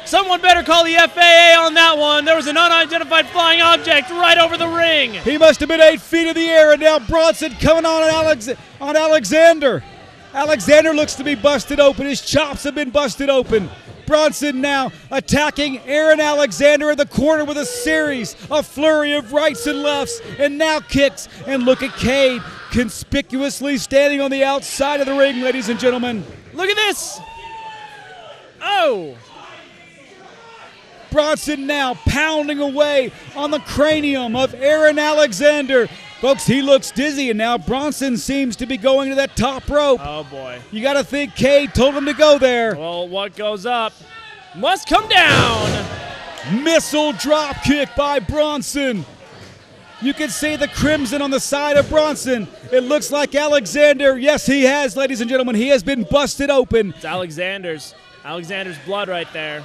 Someone better call the FAA on that one. There was an unidentified flying object right over the ring. He must have been 8 feet in the air, and now Bronson coming on Alexander. Alexander looks to be busted open. His chops have been busted open. Bronson now attacking Aaron Alexander in the corner with a flurry of rights and lefts, and now kicks. And look at Cade conspicuously standing on the outside of the ring, ladies and gentlemen. Look at this. Oh. Bronson now pounding away on the cranium of Aaron Alexander. Folks, he looks dizzy, and now Bronson seems to be going to that top rope. Oh, boy. You got to think Cade told him to go there. Well, what goes up must come down. Missile drop kick by Bronson. You can see the crimson on the side of Bronson. It looks like Alexander. Yes, he has, ladies and gentlemen. He has been busted open. It's Alexander's blood right there.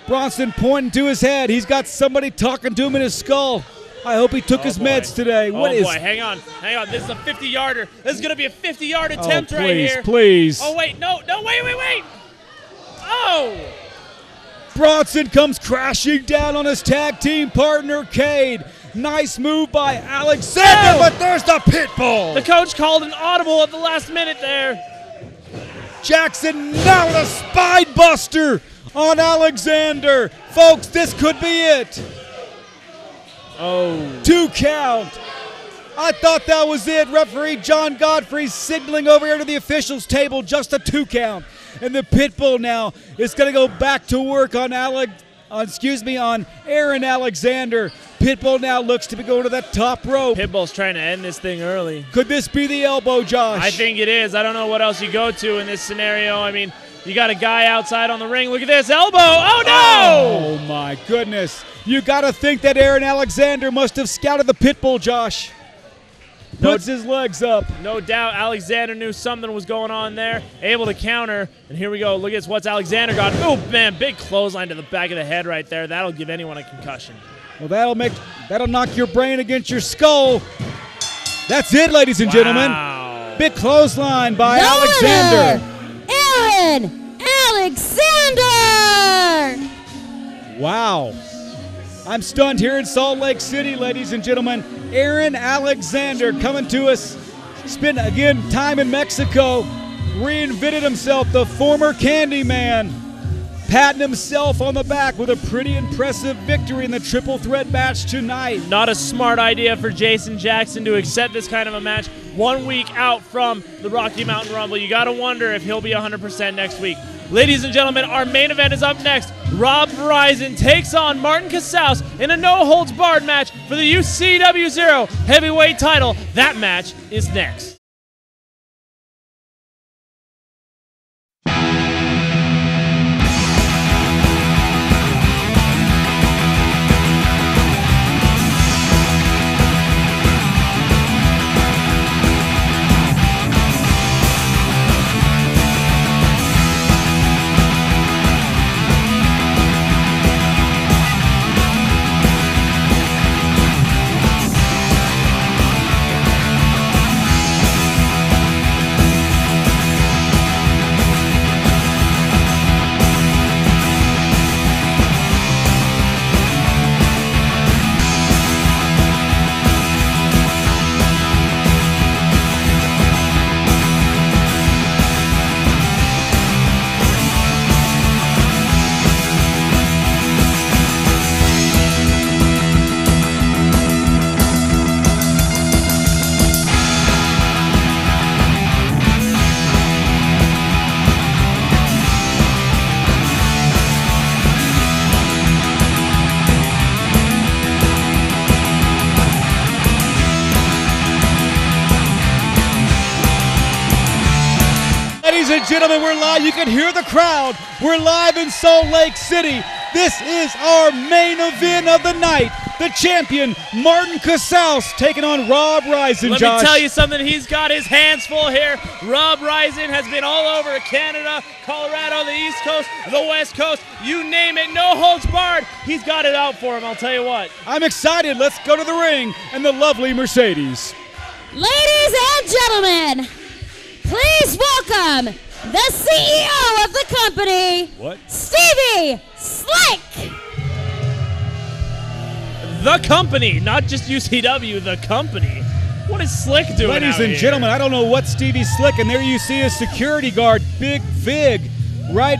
Bronson pointing to his head. He's got somebody talking to him in his skull. I hope he took his meds today. Boy, hang on. This is a 50-yarder. This is going to be a 50-yard attempt right here. Please. Oh, wait, no, wait. Oh! Bronson comes crashing down on his tag team partner, Cade. Nice move by Alexander, but there's the Pitbull. The coach called an audible at the last minute there. Jaxon now with a spine buster on Alexander. Folks, this could be it. Oh. 2 count. I thought that was it. Referee John Godfrey signaling over here to the officials' table, just a 2 count. And the Pitbull now is going to go back to work on Aaron Alexander. Pitbull now looks to be going to that top rope. Pitbull's trying to end this thing early. Could this be the elbow, Josh? I think it is. I don't know what else you go to in this scenario. I mean, you got a guy outside on the ring. Look at this elbow. Oh, no! Oh, my goodness. You got to think that Aaron Alexander must have scouted the Pitbull, Josh. Puts his legs up. No doubt Alexander knew something was going on there. Able to counter. And here we go. Look at this. What's Alexander got? Oh, man. Big clothesline to the back of the head right there. That'll give anyone a concussion. Well, that'll knock your brain against your skull. That's it, ladies and gentlemen. Big clothesline by Alexander. Aaron Alexander. Wow. I'm stunned here in Salt Lake City, ladies and gentlemen. Aaron Alexander coming to us. Spent, again, time in Mexico. Reinvented himself, the former Candyman. Patting himself on the back with a pretty impressive victory in the triple threat match tonight. Not a smart idea for Jason Jaxon to accept this kind of a match 1 week out from the Rocky Mountain Rumble. You got to wonder if he'll be 100% next week. Ladies and gentlemen, our main event is up next. Ryzin takes on Martin Casaus in a no-holds-barred match for the UCW-ZERO heavyweight title. That match is next. Ladies and gentlemen, we're live. You can hear the crowd. We're live in Salt Lake City. This is our main event of the night. The champion, Martin Casaus, taking on Ryzin, Let me tell you something. He's got his hands full here. Ryzin has been all over Canada, Colorado, the East Coast, the West Coast. You name it, no holds barred. He's got it out for him, I'll tell you what. I'm excited. Let's go to the ring and the lovely Mercedes. Ladies and gentlemen, please welcome the CEO of the company, Stevie Slick. The company, not just UCW, the company. What is Slick doing Ladies out and here? gentlemen, I don't know what Stevie Slick, and there you see a security guard, Big Fig, right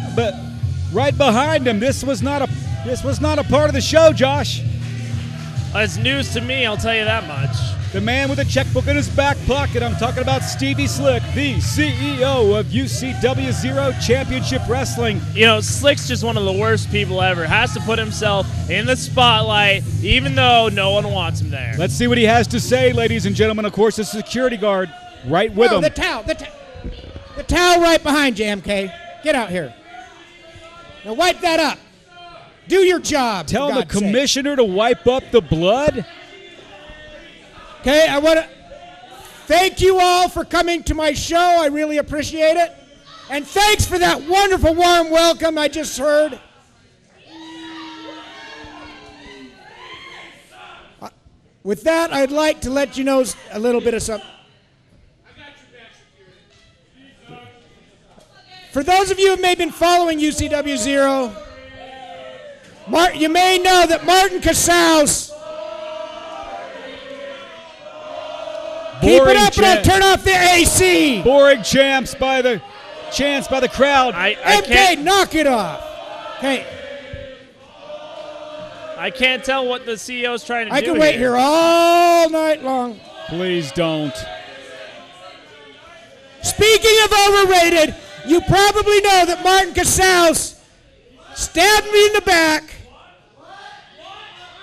behind him. This was not a part of the show, Josh. It's news to me, I'll tell you that much. The man with a checkbook in his back pocket. I'm talking about Stevie Slick, the CEO of UCW-ZERO Championship Wrestling. You know, Slick's just one of the worst people ever. Has to put himself in the spotlight, even though no one wants him there. Let's see what he has to say, ladies and gentlemen. Of course, the security guard right with him. The towel right behind you, MK. Get out here. Now wipe that up. Do your job. Tell the commissioner to wipe up the blood? Okay, I want to thank you all for coming to my show. I really appreciate it. And thanks for that wonderful warm welcome I just heard. With that, I'd like to let you know a little bit of something. For those of you who may have been following UCW-ZERO, you may know that Martin Casaus. Keep it up and I'll turn off the AC. Boring chants by the crowd. MK, knock it off. Okay. I can't tell what the CEO's trying to do. I can wait here all night long. Please don't. Speaking of overrated, you probably know that Martin Casaus stabbed me in the back.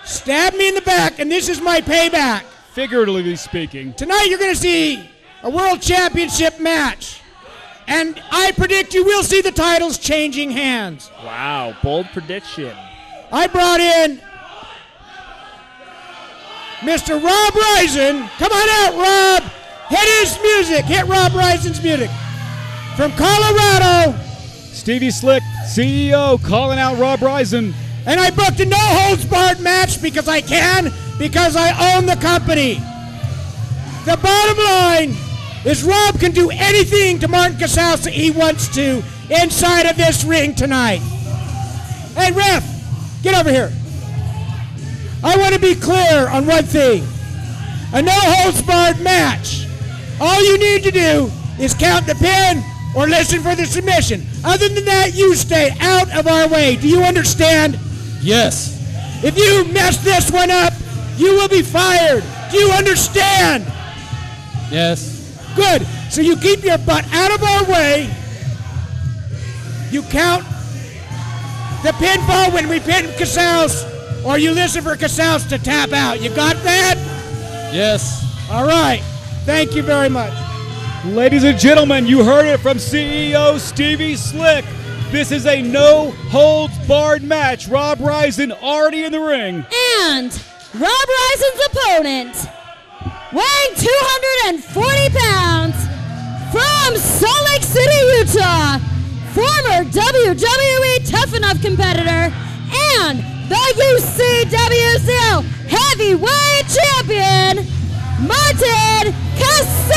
Stabbed me in the back, and this is my payback. Figuratively speaking. Tonight you're going to see a world championship match. And I predict you will see the titles changing hands. Wow, bold prediction. I brought in Mr. Rob Ryzin. Come on out, Rob. Hit his music. Hit Rob Ryzin's music. From Colorado. Stevie Slick, CEO, calling out Rob Ryzin. And I booked a no-holds-barred match because I can, because I own the company. The bottom line is Rob can do anything to Martin Casaus that he wants to inside of this ring tonight. Hey, ref, get over here. I want to be clear on one thing. A no-holds-barred match. All you need to do is count the pin or listen for the submission. Other than that, you stay out of our way. Do you understand? Yes. If you mess this one up, you will be fired. Do you understand? Yes. Good. So you keep your butt out of our way. You count the pinfall when we pin Casaus, or you listen for Casaus to tap out. You got that? Yes. All right. Thank you very much. Ladies and gentlemen, you heard it from CEO Stevie Slick. This is a no-holds-barred match. Rob Ryzin already in the ring. And Rob Ryzin's opponent, weighing 240 pounds, from Salt Lake City, Utah, former WWE Tough Enough competitor and the UCW-ZERO Heavyweight Champion, Martin Casaus.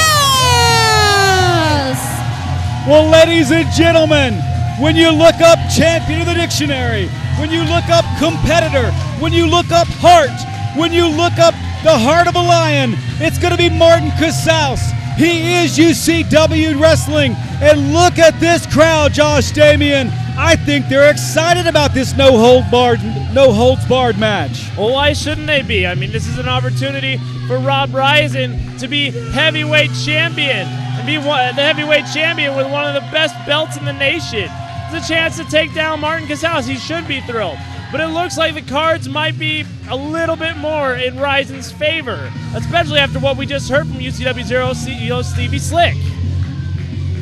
Well, ladies and gentlemen, when you look up champion in the dictionary, when you look up competitor, when you look up heart, when you look up the heart of a lion, it's going to be Martin Casaus. He is UCW Wrestling. And look at this crowd, Josh Damian. I think they're excited about this no-holds-barred match. Well, why shouldn't they be? I mean, this is an opportunity for Rob Ryzin to be heavyweight champion and be the heavyweight champion with one of the best belts in the nation. It's a chance to take down Martin Casaus. He should be thrilled. But it looks like the cards might be a little bit more in Ryzin's favor, especially after what we just heard from UCW-ZERO CEO Stevie Slick.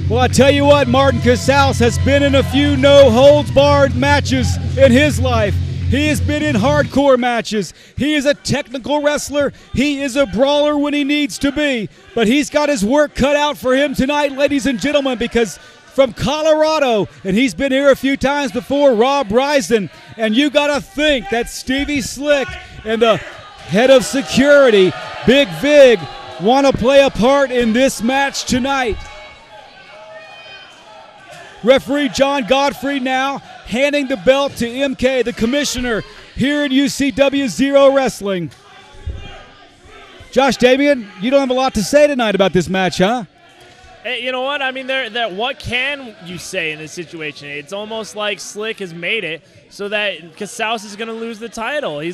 Well, I tell you what, Martin Casaus has been in a few no-holds-barred matches in his life. He has been in hardcore matches. He is a technical wrestler. He is a brawler when he needs to be. But he's got his work cut out for him tonight, ladies and gentlemen, because from Colorado, and he's been here a few times before, Rob Ryzin, and you got to think that Stevie Slick and the head of security, Big Vig, want to play a part in this match tonight. Referee John Godfrey now handing the belt to MK, the commissioner here in UCW-ZERO Wrestling. Josh Damian, you don't have a lot to say tonight about this match, huh? Hey, you know what? I mean, what can you say in this situation? It's almost like Slick has made it so that Casaus is going to lose the title. He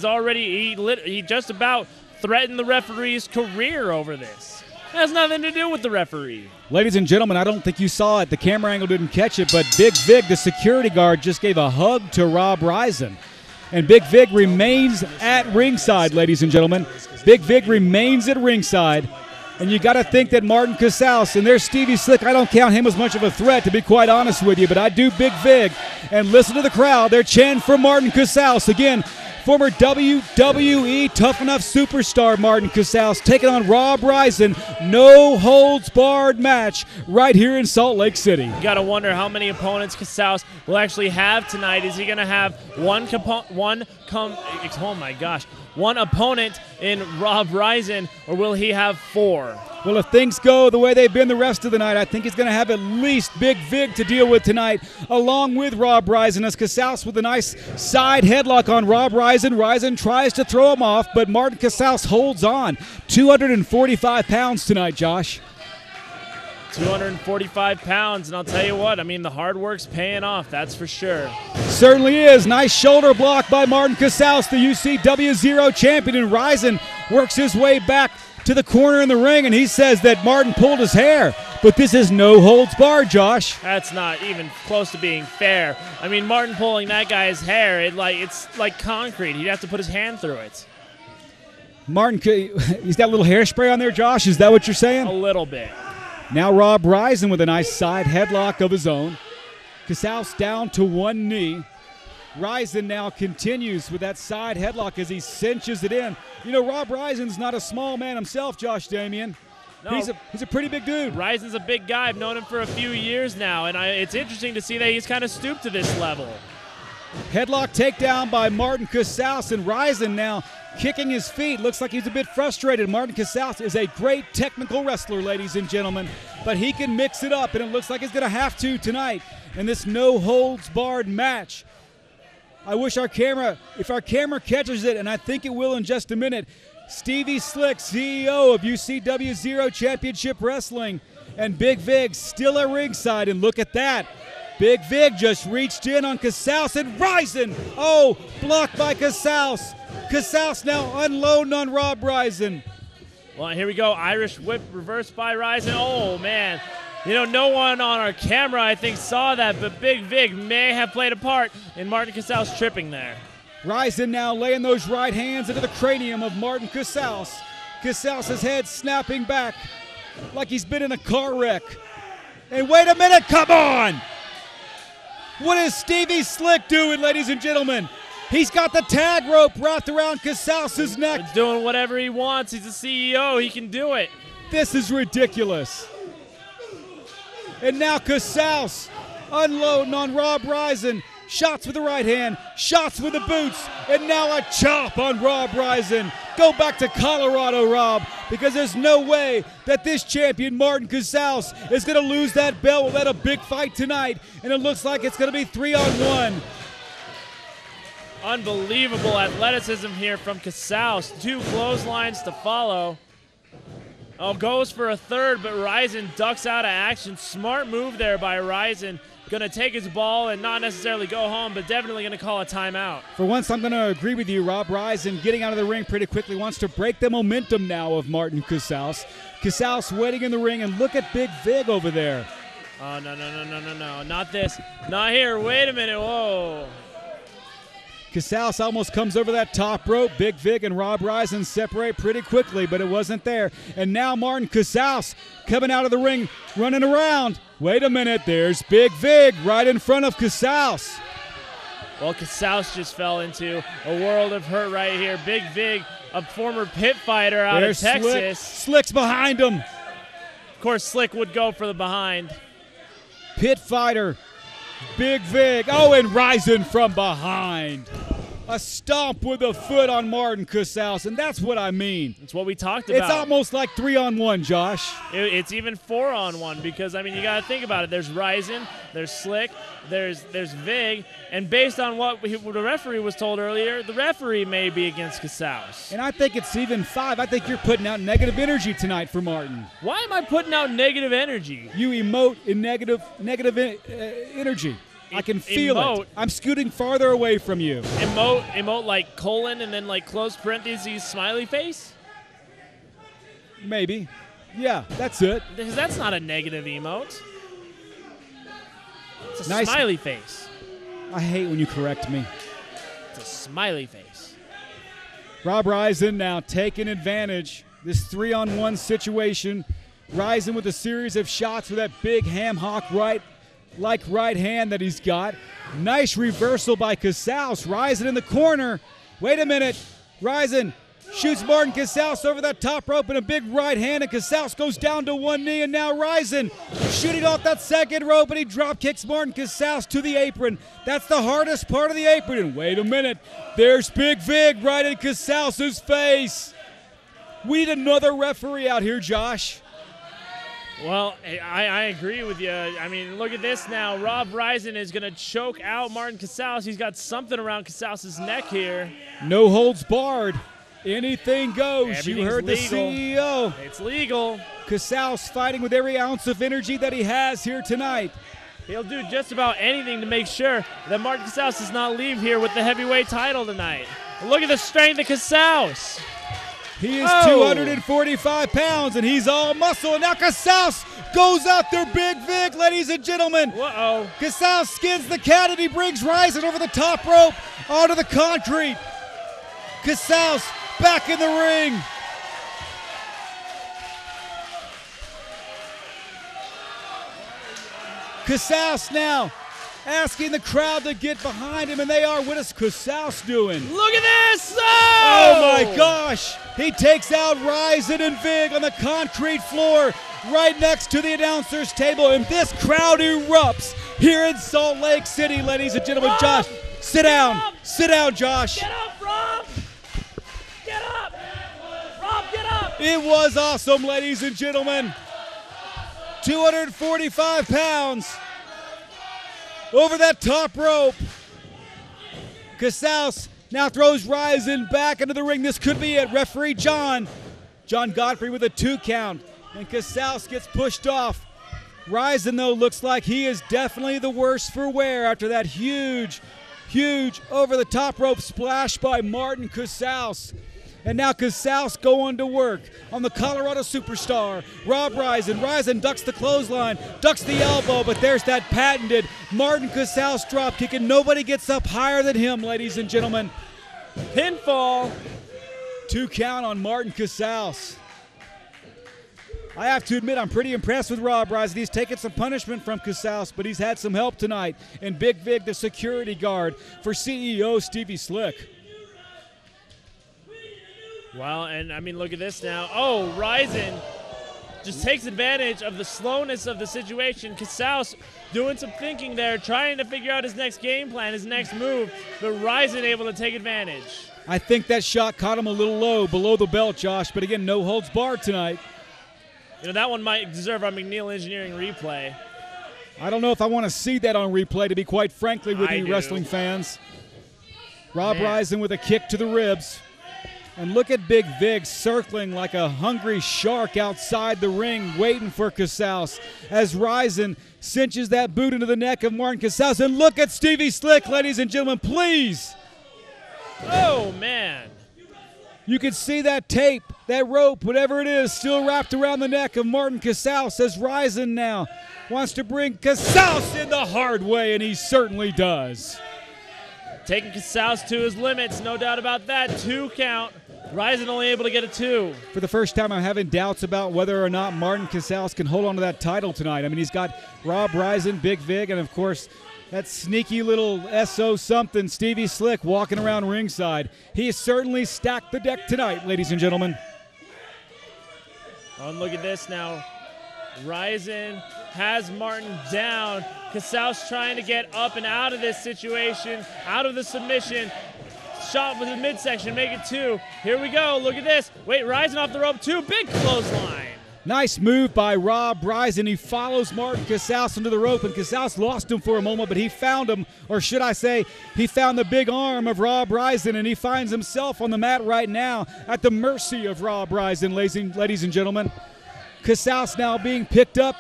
just about threatened the referee's career over this. It has nothing to do with the referee. Ladies and gentlemen, I don't think you saw it. The camera angle didn't catch it, but Big Vig, the security guard, just gave a hug to Rob Ryzin. And Big Vig remains at ringside, ladies and gentlemen. Big Vig remains at ringside. And you got to think that Martin Casaus, and there's Stevie Slick. I don't count him as much of a threat, to be quite honest with you, but I do Big Vig. And listen to the crowd. They're chanting for Martin Casaus. Again, former WWE Tough Enough superstar Martin Casaus taking on Rob Ryzin. No-holds-barred match right here in Salt Lake City. You got to wonder how many opponents Casaus will actually have tonight. Is he going to have one opponent in Rob Ryzin, or will he have four? Well, if things go the way they've been the rest of the night, I think he's going to have at least Big Vig to deal with tonight, along with Rob Ryzin, as Casaus with a nice side headlock on Rob Ryzin. Ryzin tries to throw him off, but Martin Casaus holds on. 245 pounds tonight, Josh. 245 pounds, and I'll tell you what, I mean, the hard work's paying off, that's for sure. Certainly is. Nice shoulder block by Martin Casaus, the UCW-ZERO champion, and Ryzin works his way back to the corner in the ring, and he says that Martin pulled his hair. But this is no holds barred, Josh. That's not even close to being fair. I mean, Martin pulling that guy's hair, it's like concrete. He'd have to put his hand through it. Martin, he's got a little hairspray on there, Josh? Is that what you're saying? A little bit. Now Rob Ryzin with a nice side headlock of his own. Casaus down to one knee. Ryzin now continues with that side headlock as he cinches it in. You know, Rob Ryzin's not a small man himself, Josh Damian. No, he's a pretty big dude. Ryzin's a big guy. I've known him for a few years now, and it's interesting to see that he's kind of stooped to this level. Headlock takedown by Martin Casaus, and Ryzin now kicking his feet. Looks like he's a bit frustrated. Martin Casaus is a great technical wrestler, ladies and gentlemen, but he can mix it up, and it looks like he's going to have to tonight in this no-holds-barred match. I wish if our camera catches it, and I think it will in just a minute, Stevie Slick, CEO of UCW-ZERO Championship Wrestling, and Big Vig still at ringside, and look at that. Big Vig just reached in on Casaus, and Ryzin, blocked by Casaus. Casaus now unloading on Rob Ryzin. Well, here we go. Irish whip reversed by Ryzin. Oh, man. You know, no one on our camera, I think, saw that, but Big Vig may have played a part in Martin Casaus tripping there. Ryzin now laying those right hands into the cranium of Martin Casaus. Casaus' head snapping back like he's been in a car wreck. And wait a minute, come on! What is Stevie Slick doing, ladies and gentlemen? He's got the tag rope wrapped around Casaus' neck. He's doing whatever he wants. He's the CEO. He can do it. This is ridiculous. And now Casaus unloading on Rob Ryzin. Shots with the right hand, shots with the boots, and now a chop on Rob Ryzin. Go back to Colorado, Rob, because there's no way that this champion, Martin Casaus, is going to lose that belt without a big fight tonight, and it looks like it's going to be 3-on-1. Unbelievable athleticism here from Casaus. 2 clotheslines to follow. Oh, goes for a third, but Ryzin ducks out of action. Smart move there by Ryzin. Going to take his ball and not necessarily go home, but definitely going to call a timeout. For once, I'm going to agree with you. Rob Ryzin getting out of the ring pretty quickly, wants to break the momentum now of Martin Casaus. Casaus waiting in the ring, and look at Big Vig over there. Oh, no. Not this. Not here. Wait a minute. Whoa. Casaus almost comes over that top rope. Big Vig and Rob Ryzin separate pretty quickly, but it wasn't there. And now Martin Casaus coming out of the ring, running around. Wait a minute, there's Big Vig right in front of Casaus. Well, Casaus just fell into a world of hurt right here. Big Vig, a former pit fighter out of Texas. Slick's behind him. Of course, Slick would go for the behind. Pit fighter. Big Vig. Oh, and Ryzin from behind. A stomp with a foot on Martin Casaus, and that's what I mean. It's what we talked about. It's almost like 3-on-1, Josh. It's even 4-on-1 because, I mean, you got to think about it. There's Ryzin, there's Slick, there's Vig, and based on what the referee was told earlier, the referee may be against Casaus. And I think it's even 5. I think you're putting out negative energy tonight for Martin. Why am I putting out negative energy? You emote in negative energy. I can feel it. I'm scooting farther away from you. Emote like colon and then like close parentheses smiley face? Maybe. Yeah, that's it. Because that's not a negative emote. It's a nice. Smiley face. I hate when you correct me. It's a smiley face. Rob Ryzin now taking advantage. This 3-on-1 situation. Ryzin with a series of shots with that big ham hock right hand that he's got. Nice reversal by Casaus. Ryzin in the corner. Wait a minute. Ryzin shoots Martin Casaus over that top rope in a big right hand, and Casaus goes down to one knee, and now Ryzin shooting off that second rope, and he drop kicks Martin Casaus to the apron. That's the hardest part of the apron. And wait a minute. There's Big Vig right in Casaus' face. We need another referee out here, Josh. Well, I agree with you. I mean, look at this now. Rob Ryzin is going to choke out Martin Casaus. He's got something around Casaus' neck here. No holds barred. Anything goes. You heard legal. The CEO. It's legal. Casaus fighting with every ounce of energy that he has here tonight. He'll do just about anything to make sure that Martin Casaus does not leave here with the heavyweight title tonight. Look at the strength of Casaus. He is 245 pounds, and he's all muscle. And now Casaus goes after Big Vig, ladies and gentlemen. Uh-oh. Casaus skins the cat, and he brings Ryzin over the top rope onto the concrete. Casaus back in the ring. Casaus now asking the crowd to get behind him, and they are. What is Casaus doing? Look at this! Oh my gosh! He takes out Ryzin and Vig on the concrete floor right next to the announcer's table, and this crowd erupts here in Salt Lake City, ladies and gentlemen. Rob, Josh, sit down. Sit down, Josh. Get up, Rob! Get up! Rob, get up! It was awesome, ladies and gentlemen. 245 pounds over that top rope. Casaus now throws Ryzin back into the ring. This could be it. Referee John Godfrey with a 2 count. And Casaus gets pushed off. Ryzin, though, looks like he is definitely the worse for wear after that huge over the top rope splash by Martin Casaus. And now Casaus going to work on the Colorado superstar, Rob Ryzin. Ryzin ducks the clothesline, ducks the elbow, but there's that patented Martin Casaus drop kick, and nobody gets up higher than him, ladies and gentlemen. Pinfall. 2 count on Martin Casaus. I have to admit, I'm pretty impressed with Rob Ryzin. He's taken some punishment from Casaus, but he's had some help tonight. And Big Vig, the security guard for CEO Stevie Slick. Well, and I mean, look at this now. Oh, Ryzin just takes advantage of the slowness of the situation. Casaus doing some thinking there, trying to figure out his next game plan, his next move, but Ryzin able to take advantage. I think that shot caught him a little low, below the belt, Josh, but again, no holds barred tonight. You know, that one might deserve our McNeil Engineering replay. I don't know if I want to see that on replay, to be quite frankly with you wrestling fans. Rob Ryzin with a kick to the ribs. And look at Big Vig circling like a hungry shark outside the ring, waiting for Casaus as Ryzin cinches that boot into the neck of Martin Casaus. And look at Stevie Slick, ladies and gentlemen, please. Oh, man. You can see that tape, that rope, whatever it is, still wrapped around the neck of Martin Casaus as Ryzin now wants to bring Casaus in the hard way, and he certainly does. Taking Casaus to his limits, no doubt about that. 2 count. Ryzin only able to get a 2. For the first time, I'm having doubts about whether or not Martin Casaus can hold on to that title tonight. I mean, he's got Rob Ryzin, Big Vig, and of course, that sneaky little SO something, Stevie Slick, walking around ringside. He has certainly stacked the deck tonight, ladies and gentlemen. Oh, and look at this now. Ryzin has Martin down. Casaus trying to get up and out of this situation, out of the submission. Shot with the midsection, make it 2. Here we go, look at this. Wait, Ryzin off the rope, 2, big clothesline. Nice move by Rob Ryzin. He follows Martin Casaus into the rope, and Casaus lost him for a moment, but he found him, or should I say, he found the big arm of Rob Ryzin, and he finds himself on the mat right now at the mercy of Rob Ryzin, ladies and gentlemen. Casaus now being picked up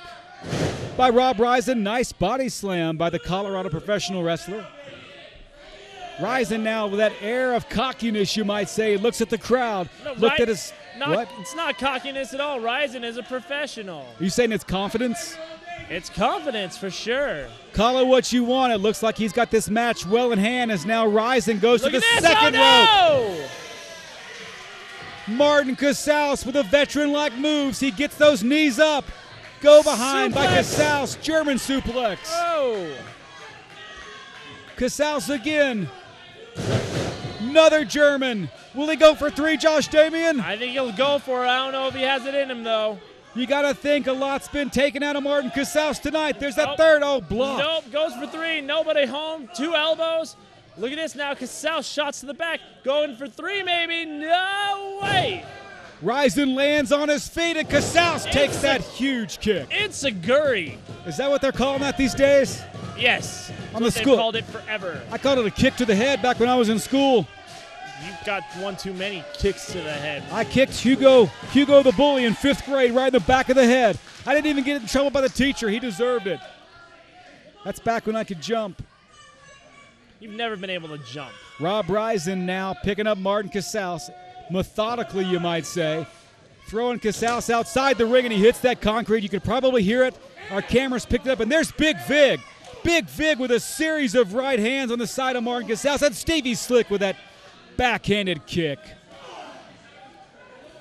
by Rob Ryzin. Nice body slam by the Colorado professional wrestler. Ryzin now with that air of cockiness, you might say, looks at the crowd, looked at his... What? It's not cockiness at all. Ryzin is a professional. Are you saying it's confidence? It's confidence for sure. Call it what you want. It looks like he's got this match well in hand as now Ryzin goes to the second rope. Martin Casaus with a veteran-like moves. He gets those knees up. Go behind by Casaus. German suplex. Oh. Casaus again. Another German. Will he go for 3, Josh Damian? I think he'll go for it. I don't know if he has it in him, though. You got to think a lot's been taken out of Martin Casaus tonight. There's that third. Oh, block. Nope, goes for 3. Nobody home. 2 elbows. Look at this now. Casaus shots to the back. Going for 3, maybe. No way. Ryzin lands on his feet, and Casaus takes that huge kick. It's a guri. Is that what they're calling that these days? Yes. On the school. They've called it forever. I called it a kick to the head back when I was in school. You've got one too many kicks to the head. I kicked Hugo the bully in 5th grade right in the back of the head. I didn't even get in trouble by the teacher. He deserved it. That's back when I could jump. You've never been able to jump. Rob Ryzin now picking up Martin Casaus, methodically you might say. Throwing Casaus outside the ring, and he hits that concrete. You could probably hear it. Our cameras picked it up, and there's Big Vig. Big Vig with a series of right hands on the side of Martin Casaus. And Stevie Slick with that backhanded kick.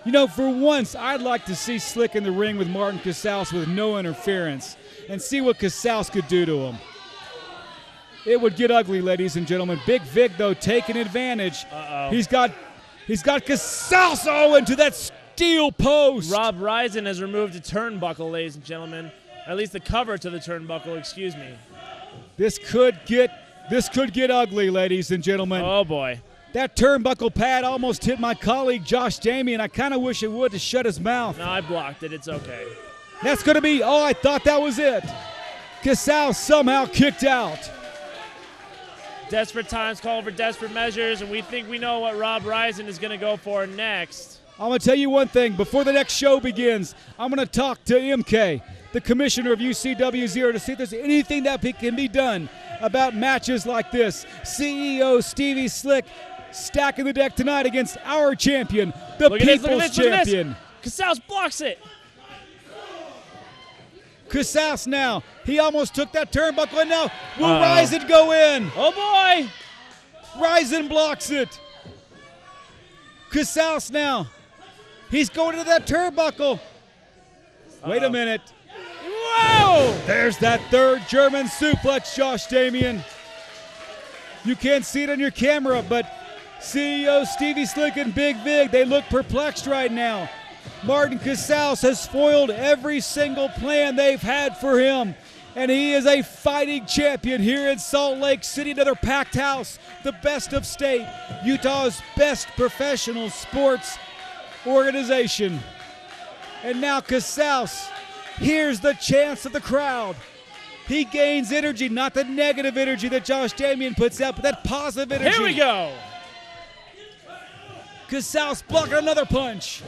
You know, for once, I'd like to see Slick in the ring with Martin Casaus with no interference and see what Casaus could do to him. It would get ugly, ladies and gentlemen. Big Vig, though, taking advantage. He's got Casaus into that steel post. Rob Ryzin has removed a turnbuckle, ladies and gentlemen. At least the cover to the turnbuckle, excuse me. This could get ugly, ladies and gentlemen. Oh, boy. That turnbuckle pad almost hit my colleague, Josh Damian. I kind of wish it would to shut his mouth. No, I blocked it. It's okay. That's going to be, I thought that was it. Casaus somehow kicked out. Desperate times call for desperate measures, and we think we know what Rob Ryzin is going to go for next. I'm going to tell you one thing. Before the next show begins, I'm going to talk to MK, the commissioner of UCW-ZERO, to see if there's anything that can be done about matches like this. CEO Stevie Slick stacking the deck tonight against our champion, the People's Champion. Casaus blocks it. Casaus now. He almost took that turnbuckle, and now will Ryzin go in? Oh, boy. Ryzin blocks it. Casaus now. He's going into that turnbuckle. Wait a minute. Whoa! There's that third German suplex, Josh Damian. You can't see it on your camera, but CEO Stevie Slick and Big Vig, they look perplexed right now. Martin Casaus has foiled every single plan they've had for him, and he is a fighting champion here in Salt Lake City, another packed house, the best of state, Utah's best professional sports organization. And now Casaus hears the chants of the crowd. He gains energy, not the negative energy that Josh Damian puts out, but that positive energy. Here we go. Casaus blocking another punch.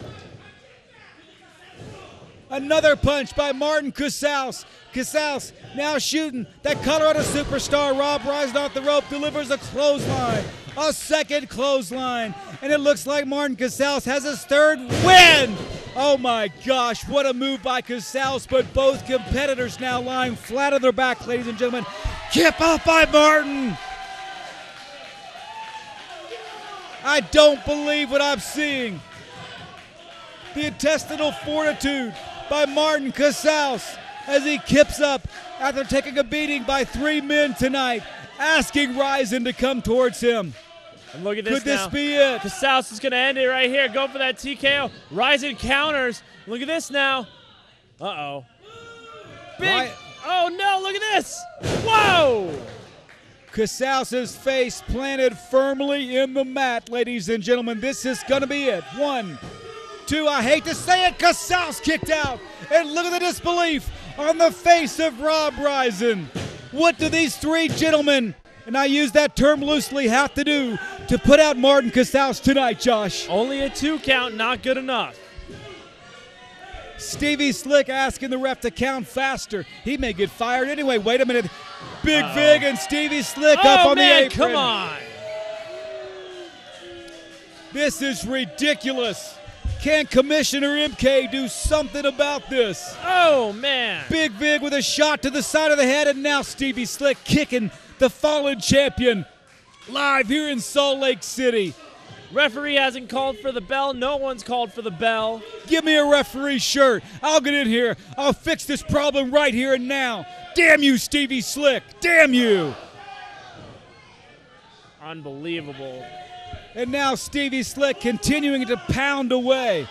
Another punch by Martin Casaus. Casaus now shooting that Colorado superstar Rob Ryzin off the rope, delivers a clothesline, a second clothesline, and it looks like Martin Casaus has his third win. Oh my gosh, what a move by Casaus, but both competitors now lying flat on their back, ladies and gentlemen. Kip out by Martin. I don't believe what I'm seeing. The intestinal fortitude by Martin Casaus as he kips up after taking a beating by 3 men tonight, asking Ryzin to come towards him. And look at this. Could this be it? Casaus is going to end it right here. Go for that TKO. Ryzin counters. Look at this now. Uh-oh. Big. Oh, no. Look at this. Whoa. Casaus' face planted firmly in the mat, ladies and gentlemen. This is going to be it. 1, 2, I hate to say it, Casaus kicked out. And look at the disbelief on the face of Rob Ryzin. What do these three gentlemen, and I use that term loosely, have to do to put out Martin Casaus tonight, Josh? Only a 2 count, not good enough. Stevie Slick asking the ref to count faster. He may get fired anyway. Wait a minute. Big Vig and Stevie Slick up on the apron. Come on. This is ridiculous. Can Commissioner MK do something about this? Oh, man. Big Vig with a shot to the side of the head, and now Stevie Slick kicking the fallen champion live here in Salt Lake City. Referee hasn't called for the bell. No one's called for the bell. Give me a referee shirt. I'll get in here. I'll fix this problem right here and now. Damn you, Stevie Slick. Damn you. Unbelievable. And now Stevie Slick continuing to pound away.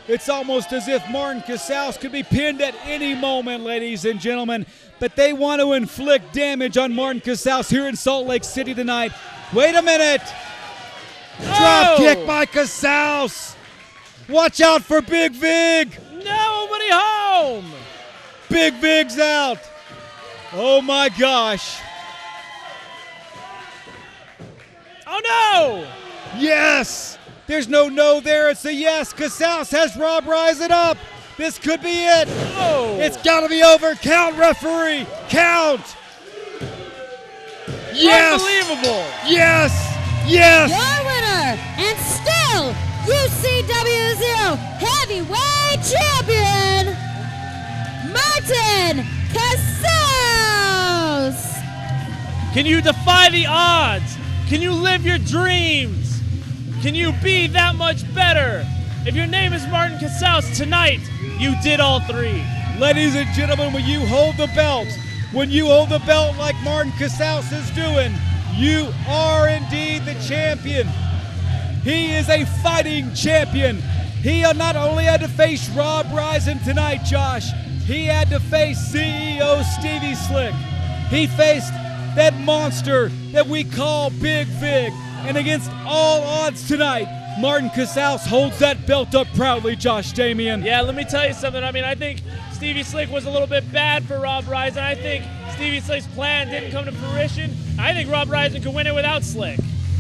It's almost as if Martin Casaus could be pinned at any moment, ladies and gentlemen. But they want to inflict damage on Martin Casaus here in Salt Lake City tonight. Wait a minute. Drop kick by Casaus. Watch out for Big Vig. Nobody home. Big Vig's out. Oh my gosh. Oh no. Yes. There's no there. It's a yes. Casaus has Rob Ryzin up. This could be it. Oh. It's got to be over. Count, referee. Count. Yes. Unbelievable. Yes. Yes! Your winner, and still UCW-ZERO Heavyweight Champion, Martin Casaus! Can you defy the odds? Can you live your dreams? Can you be that much better? If your name is Martin Casaus tonight, you did all 3. Ladies and gentlemen, when you hold the belt like Martin Casaus is doing, you are indeed the champion. He is a fighting champion. He not only had to face Rob Ryzin tonight, Josh, he had to face CEO Stevie Slick. He faced that monster that we call Big Vig. And against all odds tonight, Martin Casaus holds that belt up proudly, Josh Damian. Yeah, let me tell you something. I mean, I think Stevie Slick was a little bit bad for Rob Ryzin. I think Stevie Slick's plan didn't come to fruition. I think Rob Ryzin could win it without Slick.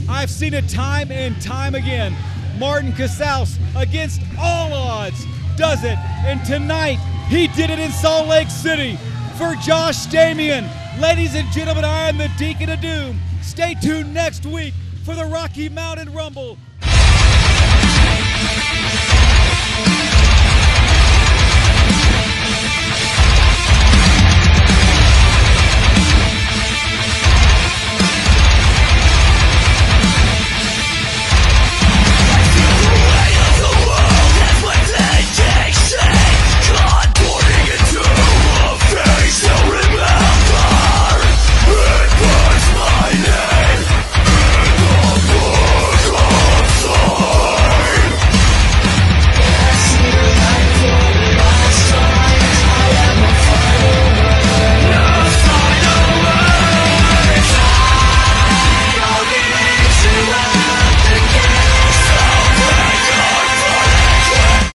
I've seen it time and time again. Martin Casaus, against all odds, does it. And tonight, he did it in Salt Lake City. For Josh Damian, ladies and gentlemen, I am the Deacon of Doom. Stay tuned next week for the Rocky Mountain Rumble.